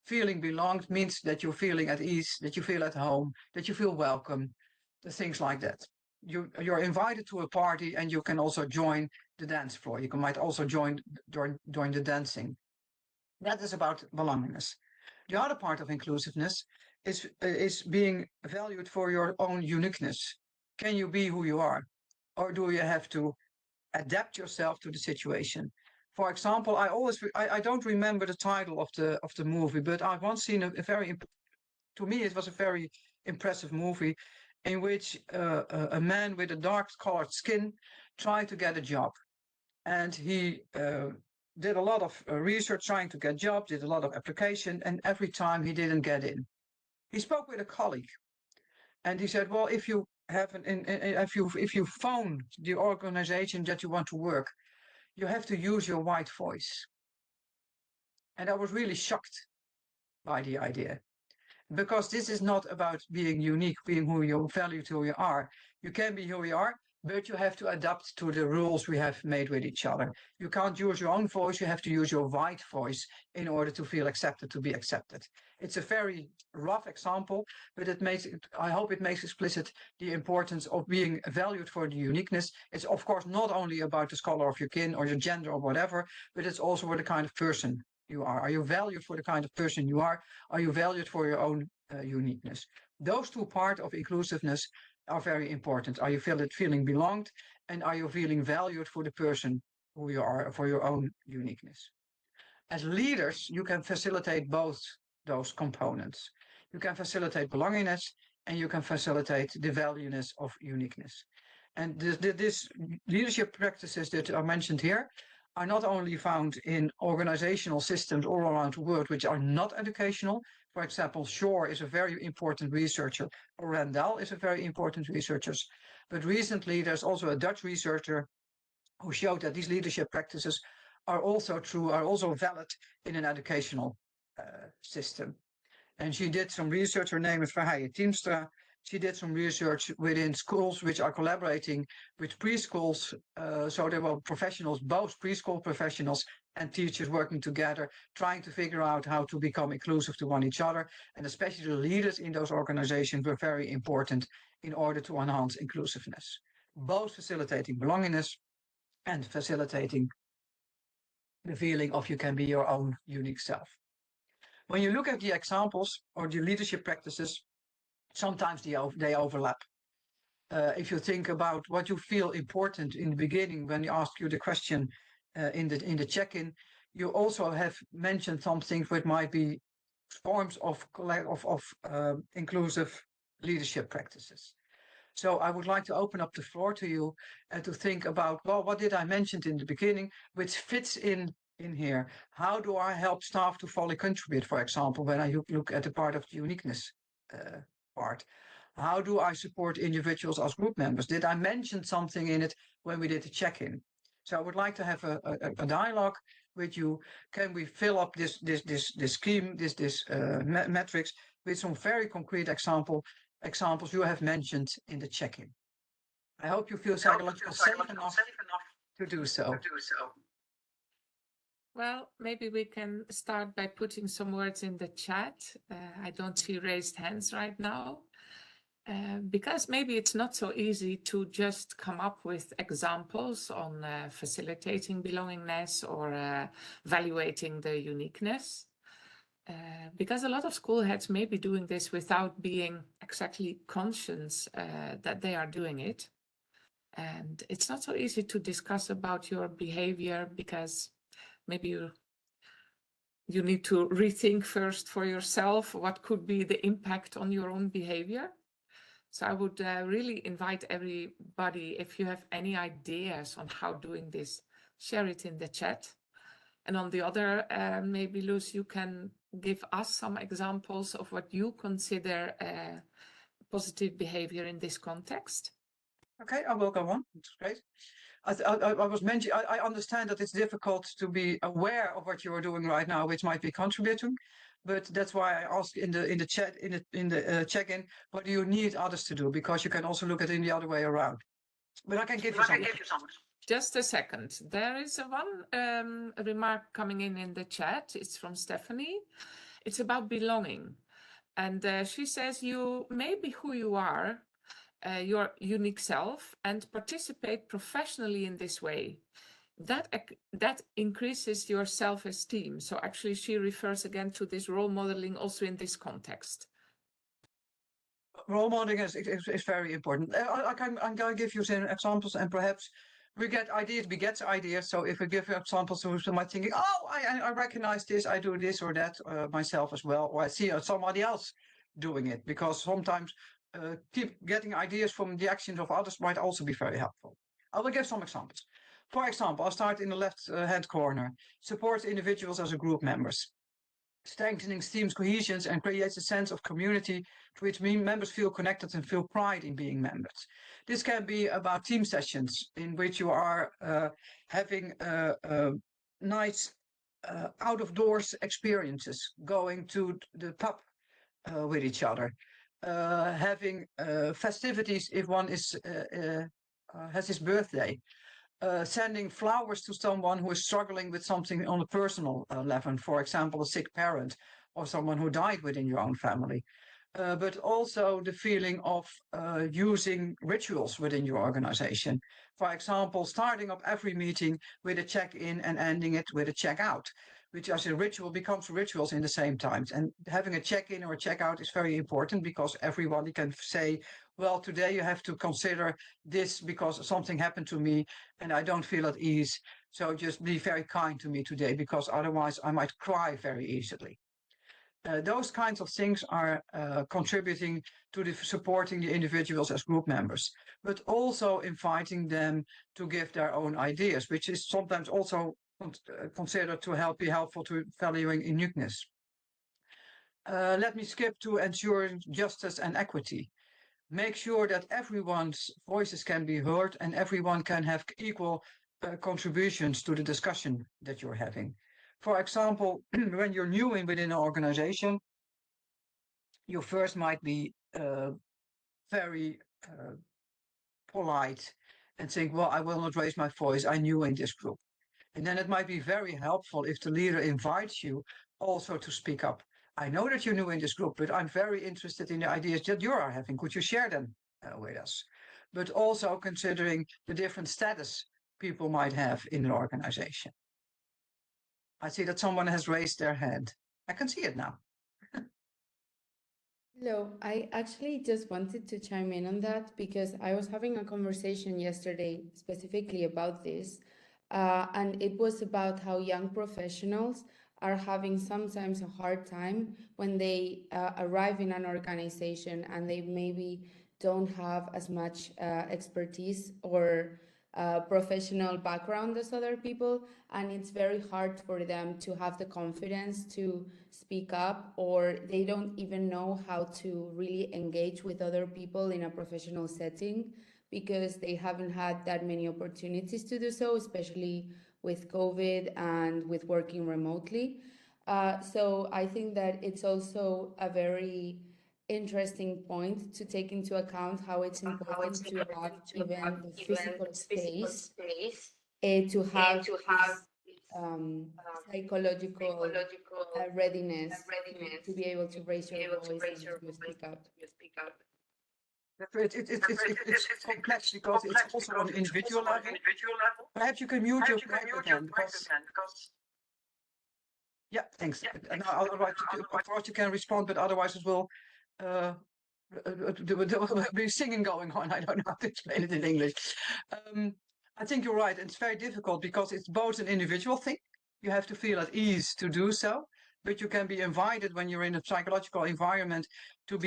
feeling belonged means that you're feeling at ease, that you feel at home, that you feel welcome, the things like that. You're invited to a party and you can also join the dance floor. You might also join the dancing. That is about belongingness. The other part of inclusiveness is being valued for your own uniqueness. Can you be who you are? Or do you have to adapt yourself to the situation? For example, I don't remember the title of the movie, but I've once seen to me it was a very impressive movie in which a man with a dark colored skin tried to get a job, and he did a lot of research trying to get jobs, did a lot of application, and every time he didn't get in. He spoke with a colleague, and he said, "Well, if you have if you phone the organization that you want to work, you have to use your white voice." And I was really shocked by the idea, because this is not about being unique, being who you value who you are. You can be who you are, but you have to adapt to the rules we have made with each other. You can't use your own voice, you have to use your white voice in order to feel accepted, to be accepted. It's a very rough example, but I hope it makes explicit the importance of being valued for the uniqueness. It's of course not only about the color of your skin or your gender or whatever, but it's also for the kind of person you are. Are you valued for the kind of person you are? Are you valued for your own uniqueness? Those two parts of inclusiveness are very important. Are you feeling belonged, and are you feeling valued for the person who you are, for your own uniqueness? As leaders, you can facilitate both those components. You can facilitate belongingness, and you can facilitate the valueness of uniqueness. And this leadership practices that are mentioned here are not only found in organizational systems all around the world, which are not educational. For example, Shore is a very important researcher, or Randall is a very important researcher. But recently, there's also a Dutch researcher who showed that these leadership practices are also valid in an educational system. And she did some research. Her name is Verheijen Teamstra. She did some research within schools which are collaborating with preschools. So there were professionals, both preschool professionals and teachers working together, trying to figure out how to become inclusive to one each other. And especially the leaders in those organizations were very important in order to enhance inclusiveness, both facilitating belongingness and facilitating the feeling of you can be your own unique self. When you look at the examples or the leadership practices, sometimes they overlap. If you think about what you feel important in the beginning when you ask you the question in the check-in, you also have mentioned some things which might be forms of inclusive leadership practices. So I would like to open up the floor to you and to think about, well, what did I mention in the beginning, which fits in here? How do I help staff to fully contribute, for example, when I look at the part of the uniqueness part? How do I support individuals as group members? Did I mention something in it when we did the check-in? So I would like to have a dialogue with you. Can we fill up this scheme, this metrics with some very concrete examples you have mentioned in the check-in? I hope you feel psychologically safe enough to do so. Well, maybe we can start by putting some words in the chat. I don't see raised hands right now. Because maybe it's not so easy to just come up with examples on facilitating belongingness or evaluating the uniqueness. Because a lot of school heads may be doing this without being exactly conscious that they are doing it. And it's not so easy to discuss about your behavior because maybe you need to rethink first for yourself what could be the impact on your own behavior. So I would really invite everybody, if you have any ideas on how doing this, share it in the chat. And on the other, maybe Luz, you can give us some examples of what you consider positive behavior in this context. Okay, I will go on. That's great. I was mentioning, I understand that it's difficult to be aware of what you are doing right now, which might be contributing, but that's why I ask in the chat, in the check-in, what do you need others to do? Because you can also look at it in the other way around. But I can give you some. Just a second. There is one remark coming in the chat. It's from Stephanie. It's about belonging. And she says, you may be who you are, your unique self, and participate professionally in this way. That increases your self-esteem. So actually she refers again to this role modeling also in this context. Role modeling is very important. I'm going to give you some examples, and perhaps we get ideas. So if we give examples, so somebody thinking, oh, I recognize this, I do this or that myself as well, or I see somebody else doing it, because sometimes keep getting ideas from the actions of others might also be very helpful. I will give some examples. For example, I'll start in the left hand corner. Support individuals as a group members. Strengthening teams' cohesion and creates a sense of community to which members feel connected and feel pride in being members. This can be about team sessions in which you are having nice out-of-doors experiences, going to the pub with each other, having festivities if one has his birthday, sending flowers to someone who is struggling with something on a personal level, for example, a sick parent or someone who died within your own family. But also the feeling of using rituals within your organization. For example, starting up every meeting with a check-in and ending it with a check-out, which as a ritual becomes rituals in the same time. And having a check-in or a check-out is very important because everybody can say, well, today you have to consider this because something happened to me and I don't feel at ease. So just be very kind to me today because otherwise I might cry very easily. Those kinds of things are contributing to supporting the individuals as group members, but also inviting them to give their own ideas, which is sometimes also considered to be helpful to valuing uniqueness. Let me skip to ensuring justice and equity. Make sure that everyone's voices can be heard and everyone can have equal contributions to the discussion that you're having. For example, when you're new within an organization, you first might be very polite and think, well, I will not raise my voice, I'm new in this group. And then it might be very helpful if the leader invites you also to speak up. I know that you're new in this group, but I'm very interested in the ideas that you are having. Could you share them with us? But also considering the different status people might have in an organization. I see that someone has raised their hand. I can see it now. Hello, I actually just wanted to chime in on that because I was having a conversation yesterday specifically about this, and it was about how young professionals are having sometimes a hard time when they arrive in an organization and they maybe don't have as much expertise or professional background as other people, and it's very hard for them to have the confidence to speak up, or they don't even know how to really engage with other people in a professional setting because they haven't had that many opportunities to do so, especially with COVID and with working remotely. So I think that it's also a very interesting point to take into account how it's important to have even the physical space to have this psychological readiness to be able to raise your voice and to speak up. It's complex because it's also on individual level. Perhaps you can mute your mic again because... Yeah, thanks. And otherwise, of course, you can respond, but otherwise it will there will be singing going on. I don't know how to explain it in English. I think you're right. It's very difficult because it's both an individual thing. You have to feel at ease to do so, but you can be invited when you're in a psychological environment to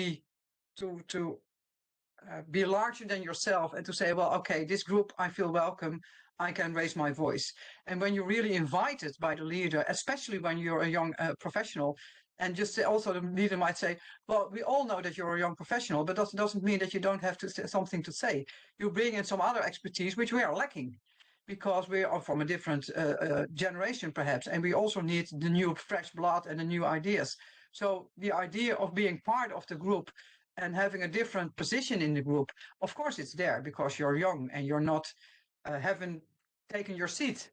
be larger than yourself and to say, well, okay, this group, I feel welcome. I can raise my voice. And when you're really invited by the leader, especially when you're a young professional, and just also the leader might say, well, we all know that you're a young professional, but that doesn't mean that you don't have something to say. You bring in some other expertise, which we are lacking because we are from a different generation, perhaps. And we also need the new fresh blood and the new ideas. So the idea of being part of the group and having a different position in the group, of course it's there because you're young and you're not haven't taken your seat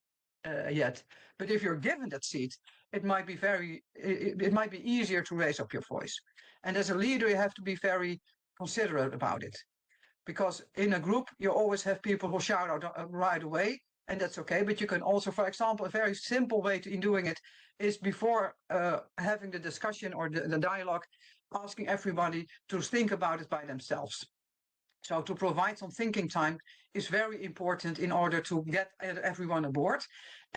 yet. But if you're given that seat, it might be it might be easier to raise up your voice. And as a leader, you have to be very considerate about it. Because in a group, you always have people who shout out right away, and that's okay. But you can also, for example, a very simple way in doing it is before having the discussion or the dialogue, asking everybody to think about it by themselves. So to provide some thinking time is very important in order to get everyone aboard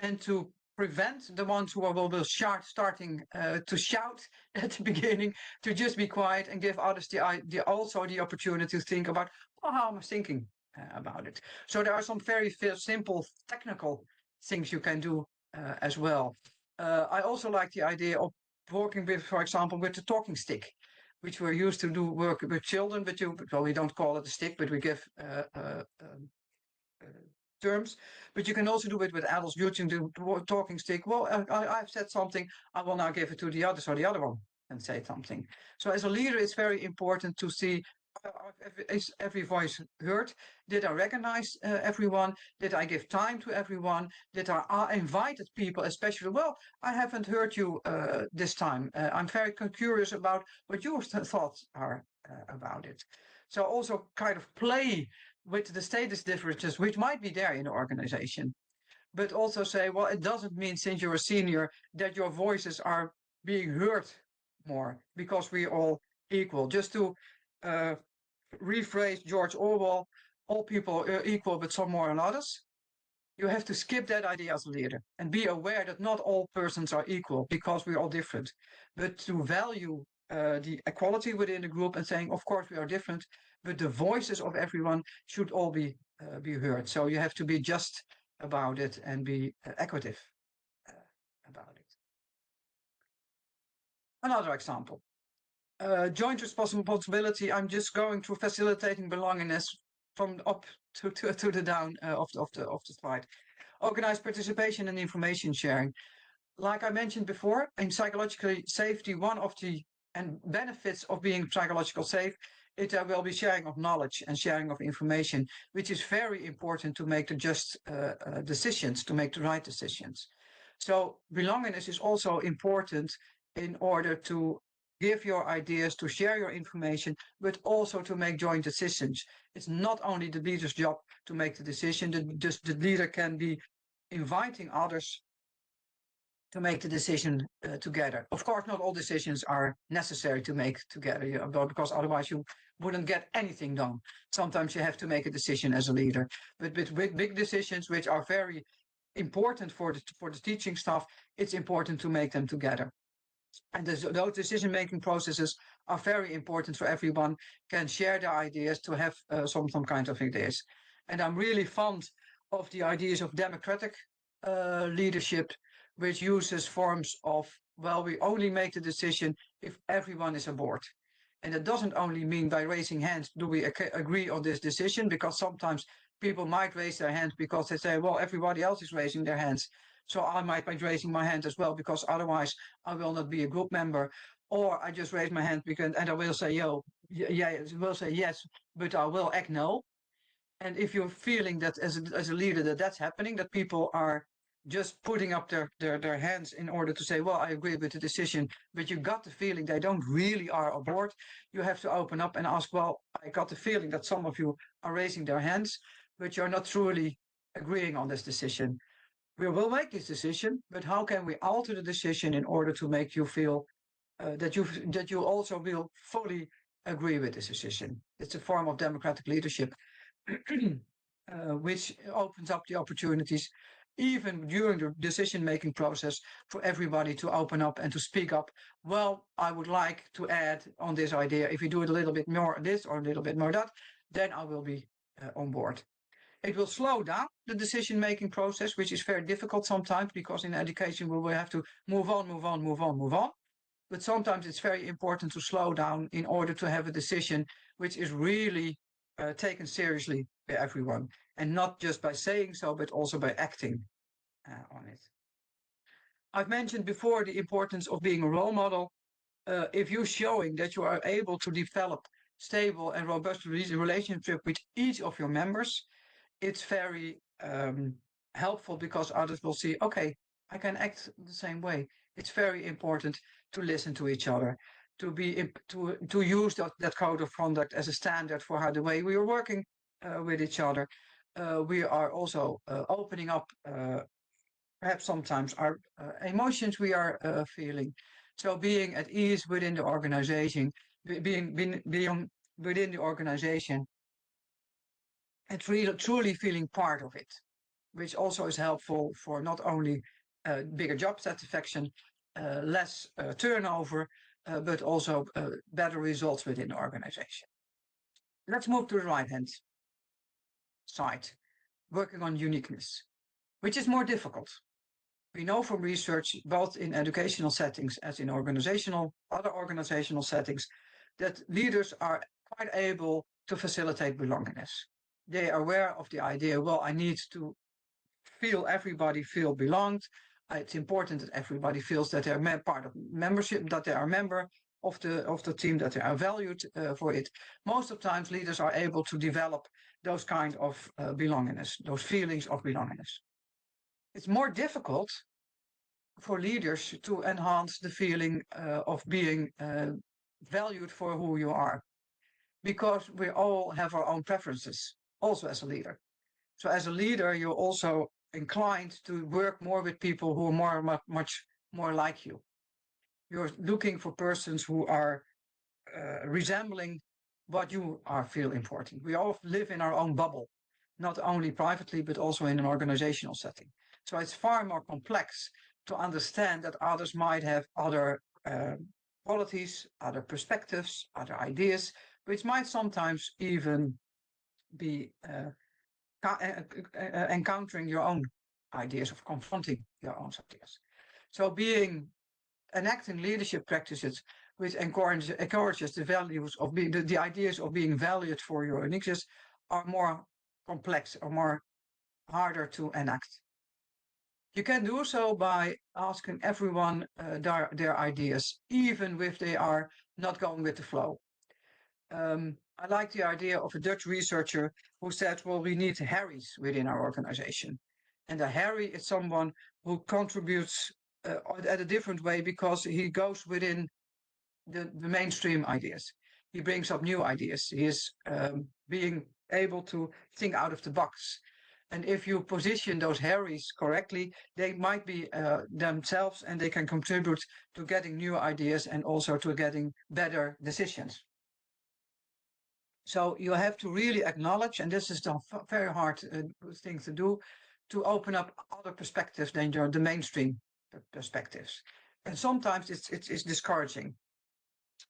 and to prevent the ones who will starting to shout at the beginning to just be quiet and give others also the opportunity to think about, well, how am I thinking about it? So there are some very simple technical things you can do as well. I also like the idea of working with, for example, with the talking stick, which we're used to do work with children, but well, we don't call it a stick, but we give terms. But you can also do it with adults using the talking stick. Well, I've said something, I will now give it to the other, so the other one can say something. So as a leader, it's very important to see, is every voice heard? Did I recognize everyone? Did I give time to everyone? Did I invited people, especially, well, I haven't heard you this time. I'm very curious about what your thoughts are about it. So also kind of play with the status differences, which might be there in the organization, but also say, well, it doesn't mean since you're a senior that your voices are being heard more because we're all equal. Just to rephrase George Orwell, all people are equal, but some more than others. You have to skip that idea as a leader and be aware that not all persons are equal because we're all different, but to value the equality within the group and saying, of course, we are different, but the voices of everyone should all be heard. So you have to be just about it and be equitable about it. Another example. Joint responsibility, I'm just going through facilitating belongingness from up to the down of the slide. Organized participation and information sharing. Like I mentioned before, in psychological safety, one of the benefits of being psychological safe is there will be sharing of knowledge and sharing of information, which is very important to make the just decisions, to make the right decisions. So belongingness is also important in order to give your ideas, to share your information, but also to make joint decisions. It's not only the leader's job to make the decision, the leader can be inviting others to make the decision together. Of course, not all decisions are necessary to make together, because otherwise you wouldn't get anything done. Sometimes you have to make a decision as a leader, but with big decisions, which are very important for the teaching staff, it's important to make them together. And those decision-making processes are very important for everyone, can share their ideas to have some kind of ideas. And I'm really fond of the ideas of democratic leadership, which uses forms of, well, we only make the decision if everyone is aboard. And it doesn't only mean by raising hands, do we agree on this decision? Because sometimes people might raise their hands because they say, well, everybody else is raising their hands. So I might be raising my hand as well, because otherwise I will not be a group member. Or I just raise my hand because, and I will say, will say yes, but I will act no. And if you're feeling that as a leader that's happening, that people are just putting up their hands in order to say, well, I agree with the decision, but you got the feeling they don't really are aboard, you have to open up and ask, well, I got the feeling that some of you are raising their hands, but you're not truly agreeing on this decision. We will make this decision, but how can we alter the decision in order to make you feel that you also will fully agree with this decision? It's a form of democratic leadership, which opens up the opportunities even during the decision-making process, for everybody to open up and to speak up. Well, I would like to add on this idea, if you do it a little bit more this or a little bit more that, then I will be on board. It will slow down the decision-making process, which is very difficult sometimes, because in education we will have to move on. But sometimes it's very important to slow down in order to have a decision which is really taken seriously by everyone, and not just by saying so, but also by acting on it. I've mentioned before the importance of being a role model. If you're showing that you are able to develop stable and robust relationship with each of your members, it's very helpful, because others will see, okay, I can act the same way. It's very important to listen to each other, to use that code of conduct as a standard for how the way we are working with each other. We are also opening up perhaps sometimes our emotions we are feeling. So being at ease within the organization, being within the organization, and truly feeling part of it, which also is helpful for not only bigger job satisfaction, less turnover, but also better results within the organization. Let's move to the right-hand side, working on uniqueness, which is more difficult. We know from research, both in educational settings as in other organizational settings, that leaders are quite able to facilitate belongingness. They are aware of the idea, well, I need to everybody feel belonged. It's important that everybody feels that they're part of membership, that they are a member of the team, that they are valued for it. Most of the times, leaders are able to develop those kind of belongingness, those feelings of belongingness. It's more difficult for leaders to enhance the feeling of being valued for who you are, because we all have our own preferences, also as a leader. So as a leader, you're also inclined to work more with people who are much more like you. You're looking for persons who are resembling what you feel important. We all live in our own bubble, not only privately, but also in an organizational setting. So it's far more complex to understand that others might have other qualities, other perspectives, other ideas, which might sometimes even be encountering your own ideas, of confronting your own ideas. So enacting leadership practices which encourages the values of the ideas of being valued for your uniqueness are more complex or more harder to enact. You can do so by asking everyone their ideas, even if they are not going with the flow. I like the idea of a Dutch researcher who said, well, we need Harrys within our organization. And a Harry is someone who contributes at a different way, because he goes within the mainstream ideas. He brings up new ideas. He is being able to think out of the box. And if you position those Harrys correctly, they might be themselves, and they can contribute to getting new ideas and also to getting better decisions. So you have to really acknowledge, and this is the very hard thing to do, to open up other perspectives than the mainstream perspectives. And sometimes it's discouraging,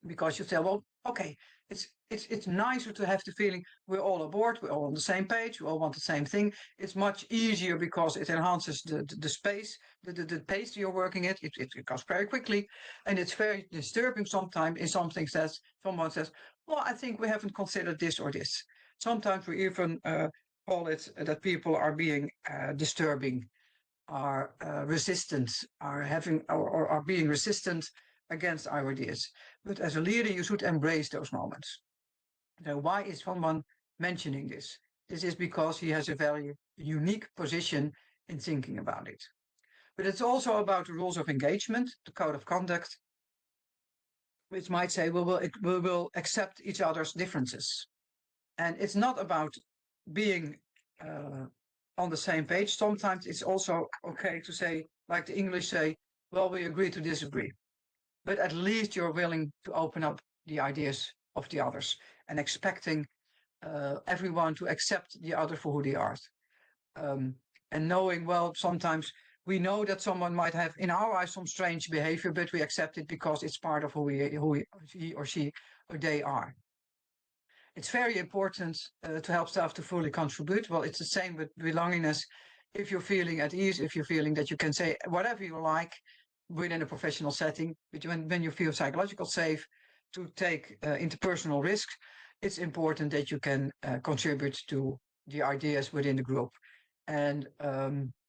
because you say, well, okay, it's nicer to have the feeling we're all aboard, we're all on the same page, we all want the same thing. It's much easier because it enhances the space, the pace you're working at. It goes very quickly, and it's very disturbing sometimes in something that someone says, well, I think we haven't considered this or this. Sometimes we even call it that people are being disturbing, are resistant, or are being resistant against our ideas. But as a leader, you should embrace those moments. So why is someone mentioning this? This is because he has a very unique position in thinking about it. But it's also about the rules of engagement, the code of conduct, which might say we will accept each other's differences. And it's not about being on the same page. Sometimes it's also okay to say, like the English say, well, we agree to disagree. But at least you're willing to open up the ideas of the others and expecting everyone to accept the other for who they are. And knowing, well, sometimes we know that someone might have, in our eyes, some strange behavior, but we accept it because it's part of who he or she or they are. It's very important to help staff to fully contribute. Well, it's the same with belongingness. If you're feeling at ease, if you're feeling that you can say whatever you like within a professional setting, but when you feel psychological safe to take interpersonal risks, it's important that you can contribute to the ideas within the group, and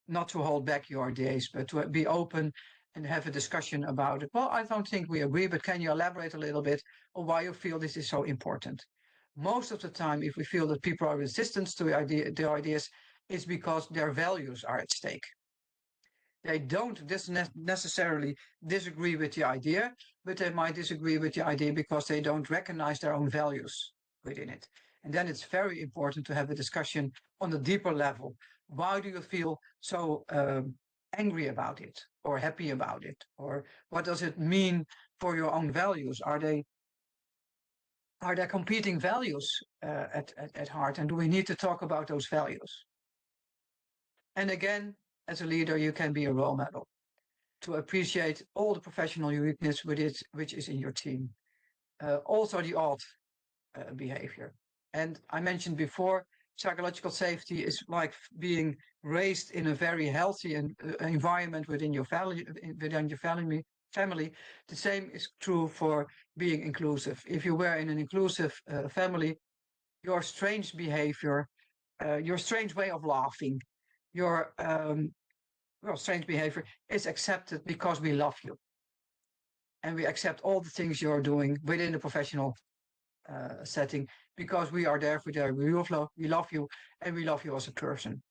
not to hold back your ideas, but to be open and have a discussion about it. Well, I don't think we agree, but can you elaborate a little bit on why you feel this is so important? Most of the time, if we feel that people are resistant to the ideas, it's because their values are at stake. They don't necessarily disagree with the idea, but they might disagree with the idea because they don't recognize their own values within it. And then it's very important to have a discussion on a deeper level. Why do you feel so angry about it or happy about it? Or what does it mean for your own values? Are there competing values at heart? And do we need to talk about those values? And again, as a leader, you can be a role model to appreciate all the professional uniqueness which is in your team. Also the odd behavior. And I mentioned before, psychological safety is like being raised in a very healthy environment within your family. The same is true for being inclusive. If you were in an inclusive family, your strange behavior, your strange way of laughing, your strange behavior is accepted because we love you. And we accept all the things you're doing within the professional setting because we are there for you. We love you, and we love you as a person.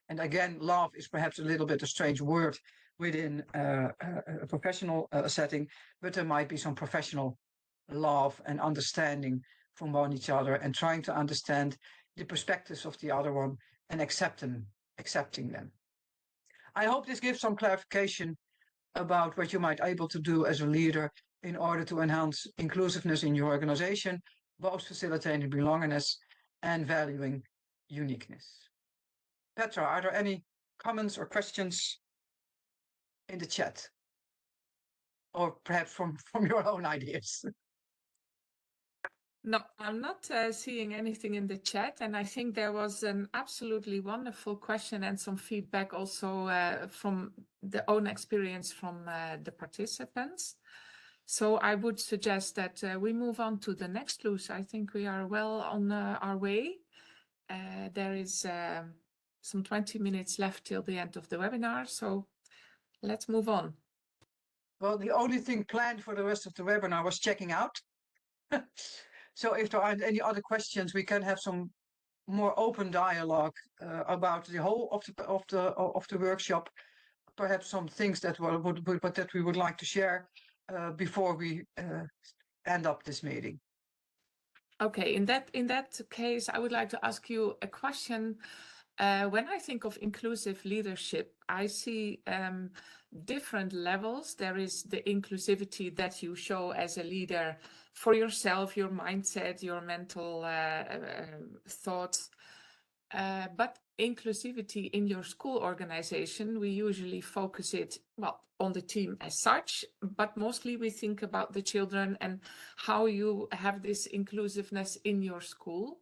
And again, love is perhaps a little bit a strange word within a professional setting, but there might be some professional love and understanding from one each other, and trying to understand the perspectives of the other one and accepting them. I hope this gives some clarification about what you might be able to do as a leader in order to enhance inclusiveness in your organization, both facilitating belongingness and valuing uniqueness. Petra, are there any comments or questions in the chat? Or perhaps from your own ideas? No, I'm not seeing anything in the chat, and I think there was an absolutely wonderful question and some feedback also from the own experience from the participants. So I would suggest that we move on to the next Luce. I think we are well on our way. There is some 20 minutes left till the end of the webinar, so let's move on. Well, the only thing planned for the rest of the webinar was checking out. So if there aren't any other questions, we can have some more open dialogue about the whole of the workshop. Perhaps some things that we would like to share before we end up this meeting. Okay, in that case, I would like to ask you a question. When I think of inclusive leadership, I see different levels. There is the inclusivity that you show as a leader for yourself, your mindset, your mental thoughts. But inclusivity in your school organization, we usually focus it, well, on the team as such, but mostly we think about the children and how you have this inclusiveness in your school.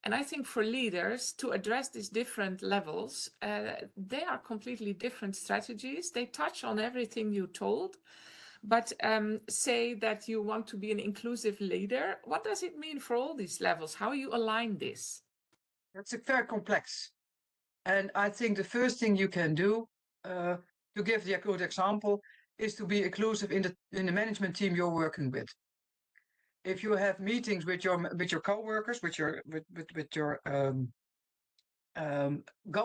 And I think for leaders to address these different levels, they are completely different strategies. They touch on everything you told, but say that you want to be an inclusive leader. What does it mean for all these levels? How you align this? That's very complex. And I think the first thing you can do, to give the good example, is to be inclusive in the management team you're working with. If you have meetings with your co-workers, with your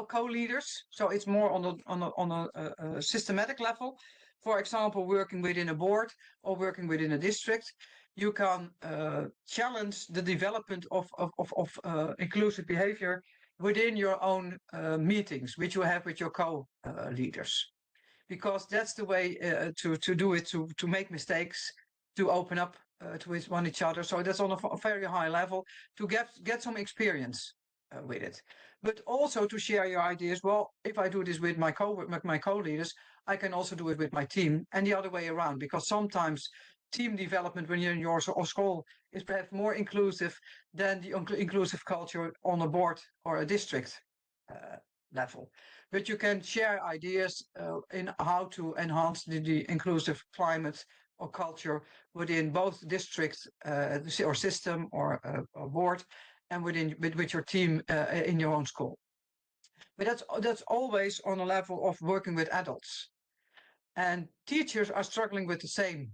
co-leaders, so it's more on a systematic level. For example, working within a board or working within a district, you can challenge the development of inclusive behavior within your own meetings, which you have with your co-leaders, because that's the way to do it, to make mistakes, to open up to one each other. So that's on a very high level to get some experience with it. But also to share your ideas. Well, if I do this with my co-leaders, I can also do it with my team, and the other way around, because sometimes team development when you're in your school is perhaps more inclusive than the inclusive culture on a board or a district level. But you can share ideas in how to enhance the inclusive climate or culture within both districts or system or board, and with your team in your own school. But that's always on a level of working with adults. And teachers are struggling with the same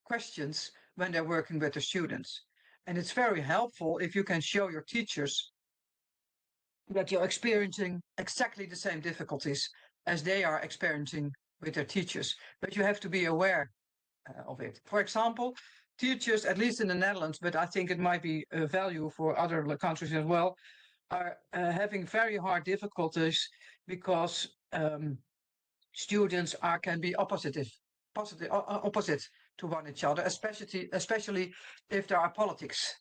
questions when they're working with the students. And it's very helpful if you can show your teachers that you're experiencing exactly the same difficulties as they are experiencing with their teachers. But you have to be aware of it. For example, teachers, at least in the Netherlands, but I think it might be a value for other countries as well, are having very hard difficulties because students can be opposite to one each other, especially if there are politics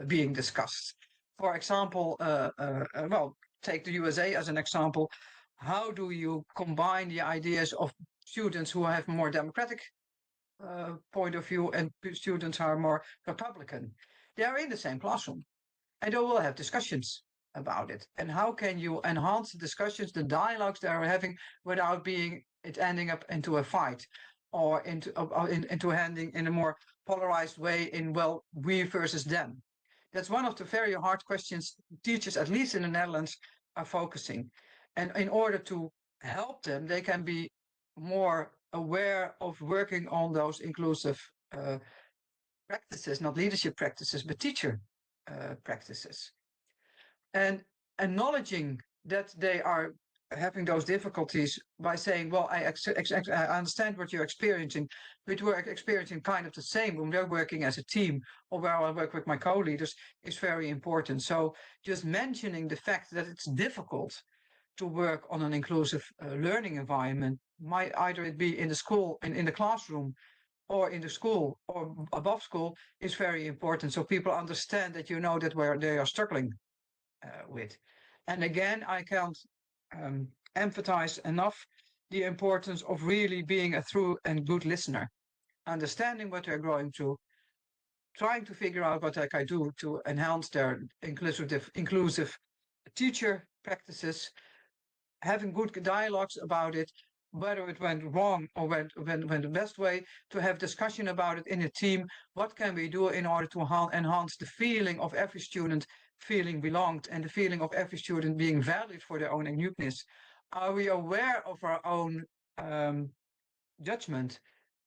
being discussed. For example, well, take the USA as an example. How do you combine the ideas of students who have more democratic point of view and students who are more Republican? They are in the same classroom, and they will have discussions about it. And how can you enhance the discussions, the dialogues they are having, without it ending up into a fight or into ending in a more polarized way in, well, we versus them? That's one of the very hard questions teachers, at least in the Netherlands, are focusing. And in order to help them, they can be more aware of working on those inclusive practices, not leadership practices, but teacher practices. And acknowledging that they are having those difficulties by saying, well, I understand what you're experiencing, but we're experiencing kind of the same when we're working as a team, or where I work with my co-leaders, is very important. So just mentioning the fact that it's difficult to work on an inclusive learning environment, might either it be in the school, in the classroom, or in the school, or above school, is very important. So people understand that you know that where they are struggling with. And again, I can't emphasize enough the importance of really being a true and good listener, understanding what they're going through, trying to figure out what I can do to enhance their inclusive teacher practices, having good dialogues about it, whether it went wrong or went the best way, to have discussion about it in a team. What can we do in order to enhance the feeling of every student feeling belonged, and the feeling of every student being valued for their own uniqueness? Are we aware of our own judgment?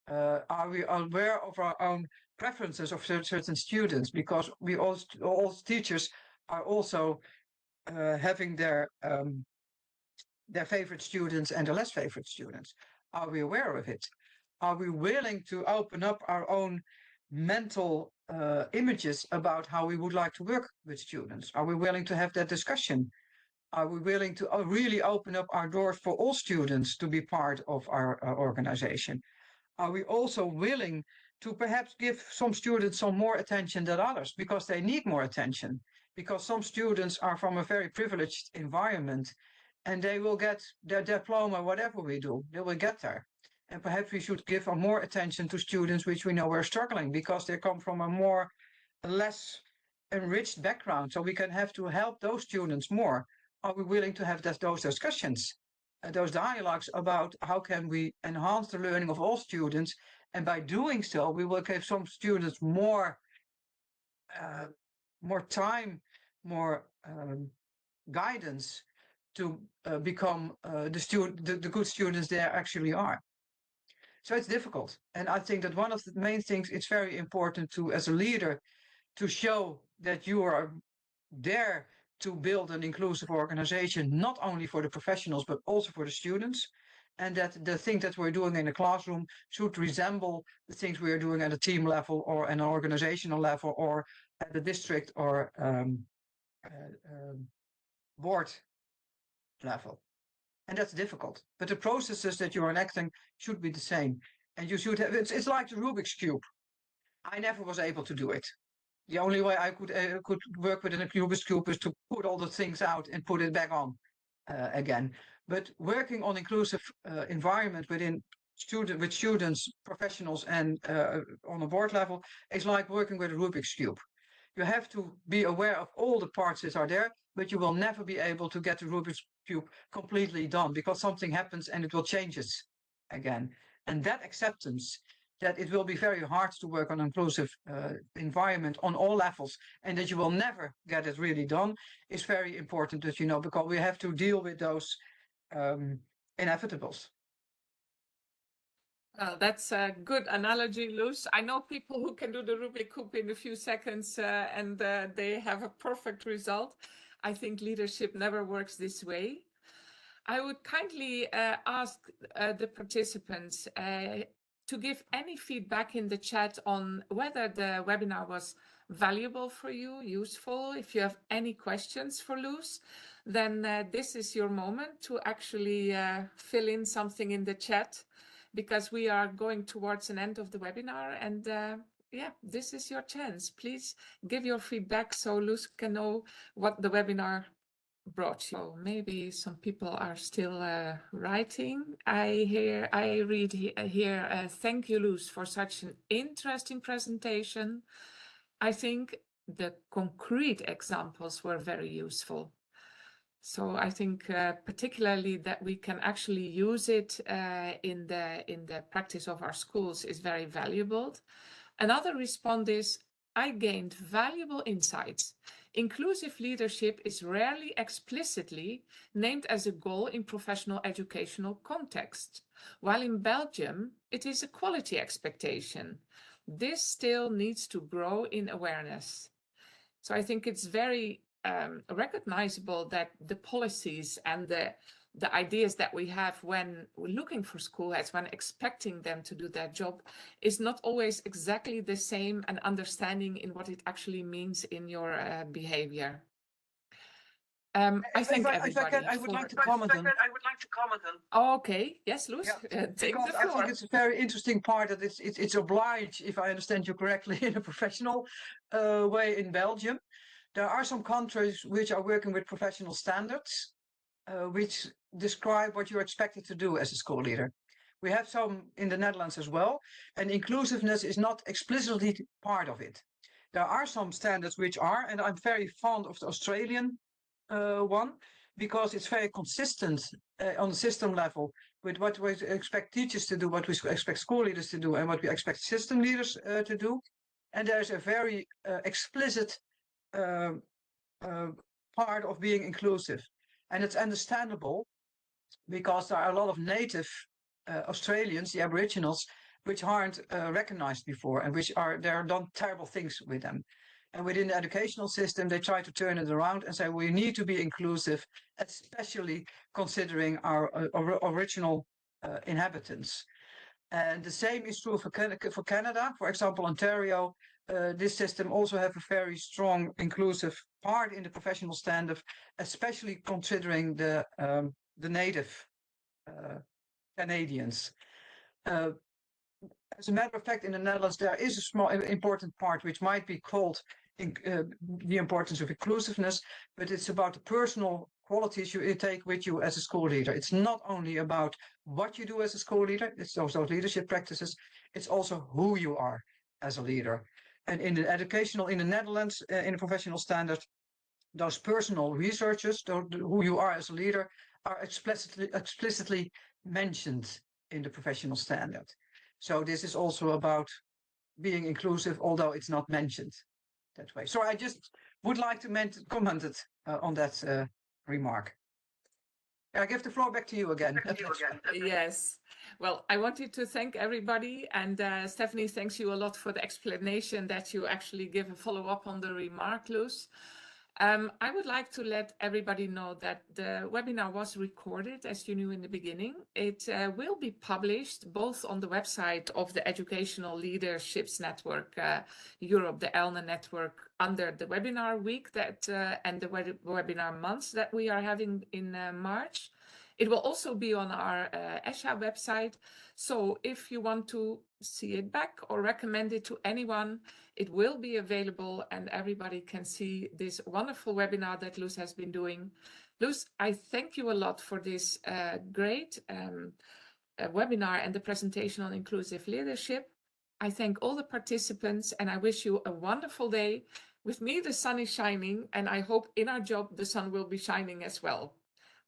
Are we aware of our own preferences of certain students? Because we all teachers are also having their favorite students and their less favorite students. Are we aware of it? Are we willing to open up our own mental images about how we would like to work with students? Are we willing to have that discussion? Are we willing to really open up our doors for all students to be part of our organization? Are we also willing to perhaps give some students some more attention than others, because they need more attention? Because some students are from a very privileged environment, and they will get their diploma, whatever we do, they will get there. And perhaps we should give more attention to students which we know are struggling because they come from a less enriched background. So we can have to help those students more. Are we willing to have those discussions, those dialogues about how can we enhance the learning of all students? And by doing so, we will give some students more time, more guidance to become the good students they actually are. So it's difficult. And I think that one of the main things, it's very important to, as a leader, to show that you are there to build an inclusive organization, not only for the professionals, but also for the students. And that the thing that we're doing in the classroom should resemble the things we are doing at a team level, or an organizational level, or at the district or board level. And that's difficult. But the processes that you're enacting should be the same. And you should have, it's like the Rubik's Cube. I never was able to do it. The only way I could work with an Rubik's Cube is to put all the things out and put it back on again. But working on inclusive environment with students, professionals, and on a board level is like working with a Rubik's Cube. You have to be aware of all the parts that are there, but you will never be able to get the Rubik's Cube completely done because something happens and it will change it again. And that acceptance that it will be very hard to work on inclusive environment on all levels and that you will never get it really done is very important that you know, because we have to deal with those inevitables. Well, that's a good analogy, Luz. I know people who can do the Rubik Cube in a few seconds and they have a perfect result. I think leadership never works this way. I would kindly ask the participants to give any feedback in the chat on whether the webinar was valuable for you, useful. If you have any questions for Luz, then this is your moment to actually fill in something in the chat, because we are going towards an end of the webinar, and yeah, this is your chance. Please give your feedback so Luz can know what the webinar brought you. So maybe some people are still writing. I read here, thank you, Luz, for such an interesting presentation. I think the concrete examples were very useful. So I think particularly that we can actually use it in the practice of our schools is very valuable. Another response is, I gained valuable insights. Inclusive leadership is rarely explicitly named as a goal in professional educational context, while in Belgium it is a quality expectation. This still needs to grow in awareness. So I think it's very recognizable that the policies and the ideas that we have when we're looking for school heads, when expecting them to do their job, is not always exactly the same, and understanding in what it actually means in your behavior. I thank everybody. I would like to comment on. Oh, okay. Yes, Luz. Yeah, Take because the I floor. think it's a very interesting part that it's obliged, if I understand you correctly, in a professional way in Belgium. There are some countries which are working with professional standards, which describe what you're expected to do as a school leader. We have some in the Netherlands as well, and inclusiveness is not explicitly part of it. There are some standards which are, and I'm very fond of the Australian one, because it's very consistent on the system level with what we expect teachers to do, what we expect school leaders to do, and what we expect system leaders to do. And there's a very explicit part of being inclusive. And it's understandable because there are a lot of native Australians, the Aboriginals, which aren't recognized before, and there are done terrible things with them. And within the educational system, they try to turn it around and say, we need to be inclusive, especially considering our original inhabitants. And the same is true for Canada. For example, Ontario, this system also have a very strong inclusive part in the professional standard, especially considering the native Canadians. As a matter of fact, in the Netherlands, there is a small important part which might be called the importance of inclusiveness, but it's about the personal qualities you take with you as a school leader. It's not only about what you do as a school leader, it's also leadership practices, it's also who you are as a leader. And in the educational, in the Netherlands, in the professional standard, those personal researches, who you are as a leader, are explicitly mentioned in the professional standard. So this is also about being inclusive, although it's not mentioned that way. So I just would like to comment on that remark. I give the floor back to you again. Yes. Well, I wanted to thank everybody, and Stephanie, thanks you a lot for the explanation that you actually give a follow-up on the remark, Luz. I would like to let everybody know that the webinar was recorded, as you knew in the beginning. It will be published both on the website of the Educational Leaderships Network Europe, the ELNE network, under the webinar week and the webinar months that we are having in March. It will also be on our ESHA website. So if you want to see it back or recommend it to anyone. It will be available and everybody can see this wonderful webinar that Luz has been doing. Luz, I thank you a lot for this great webinar and the presentation on inclusive leadership. I thank all the participants and I wish you a wonderful day. With me, the sun is shining, and I hope in our job the sun will be shining as well.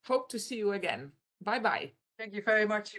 Hope to see you again. Bye-bye. Thank you very much.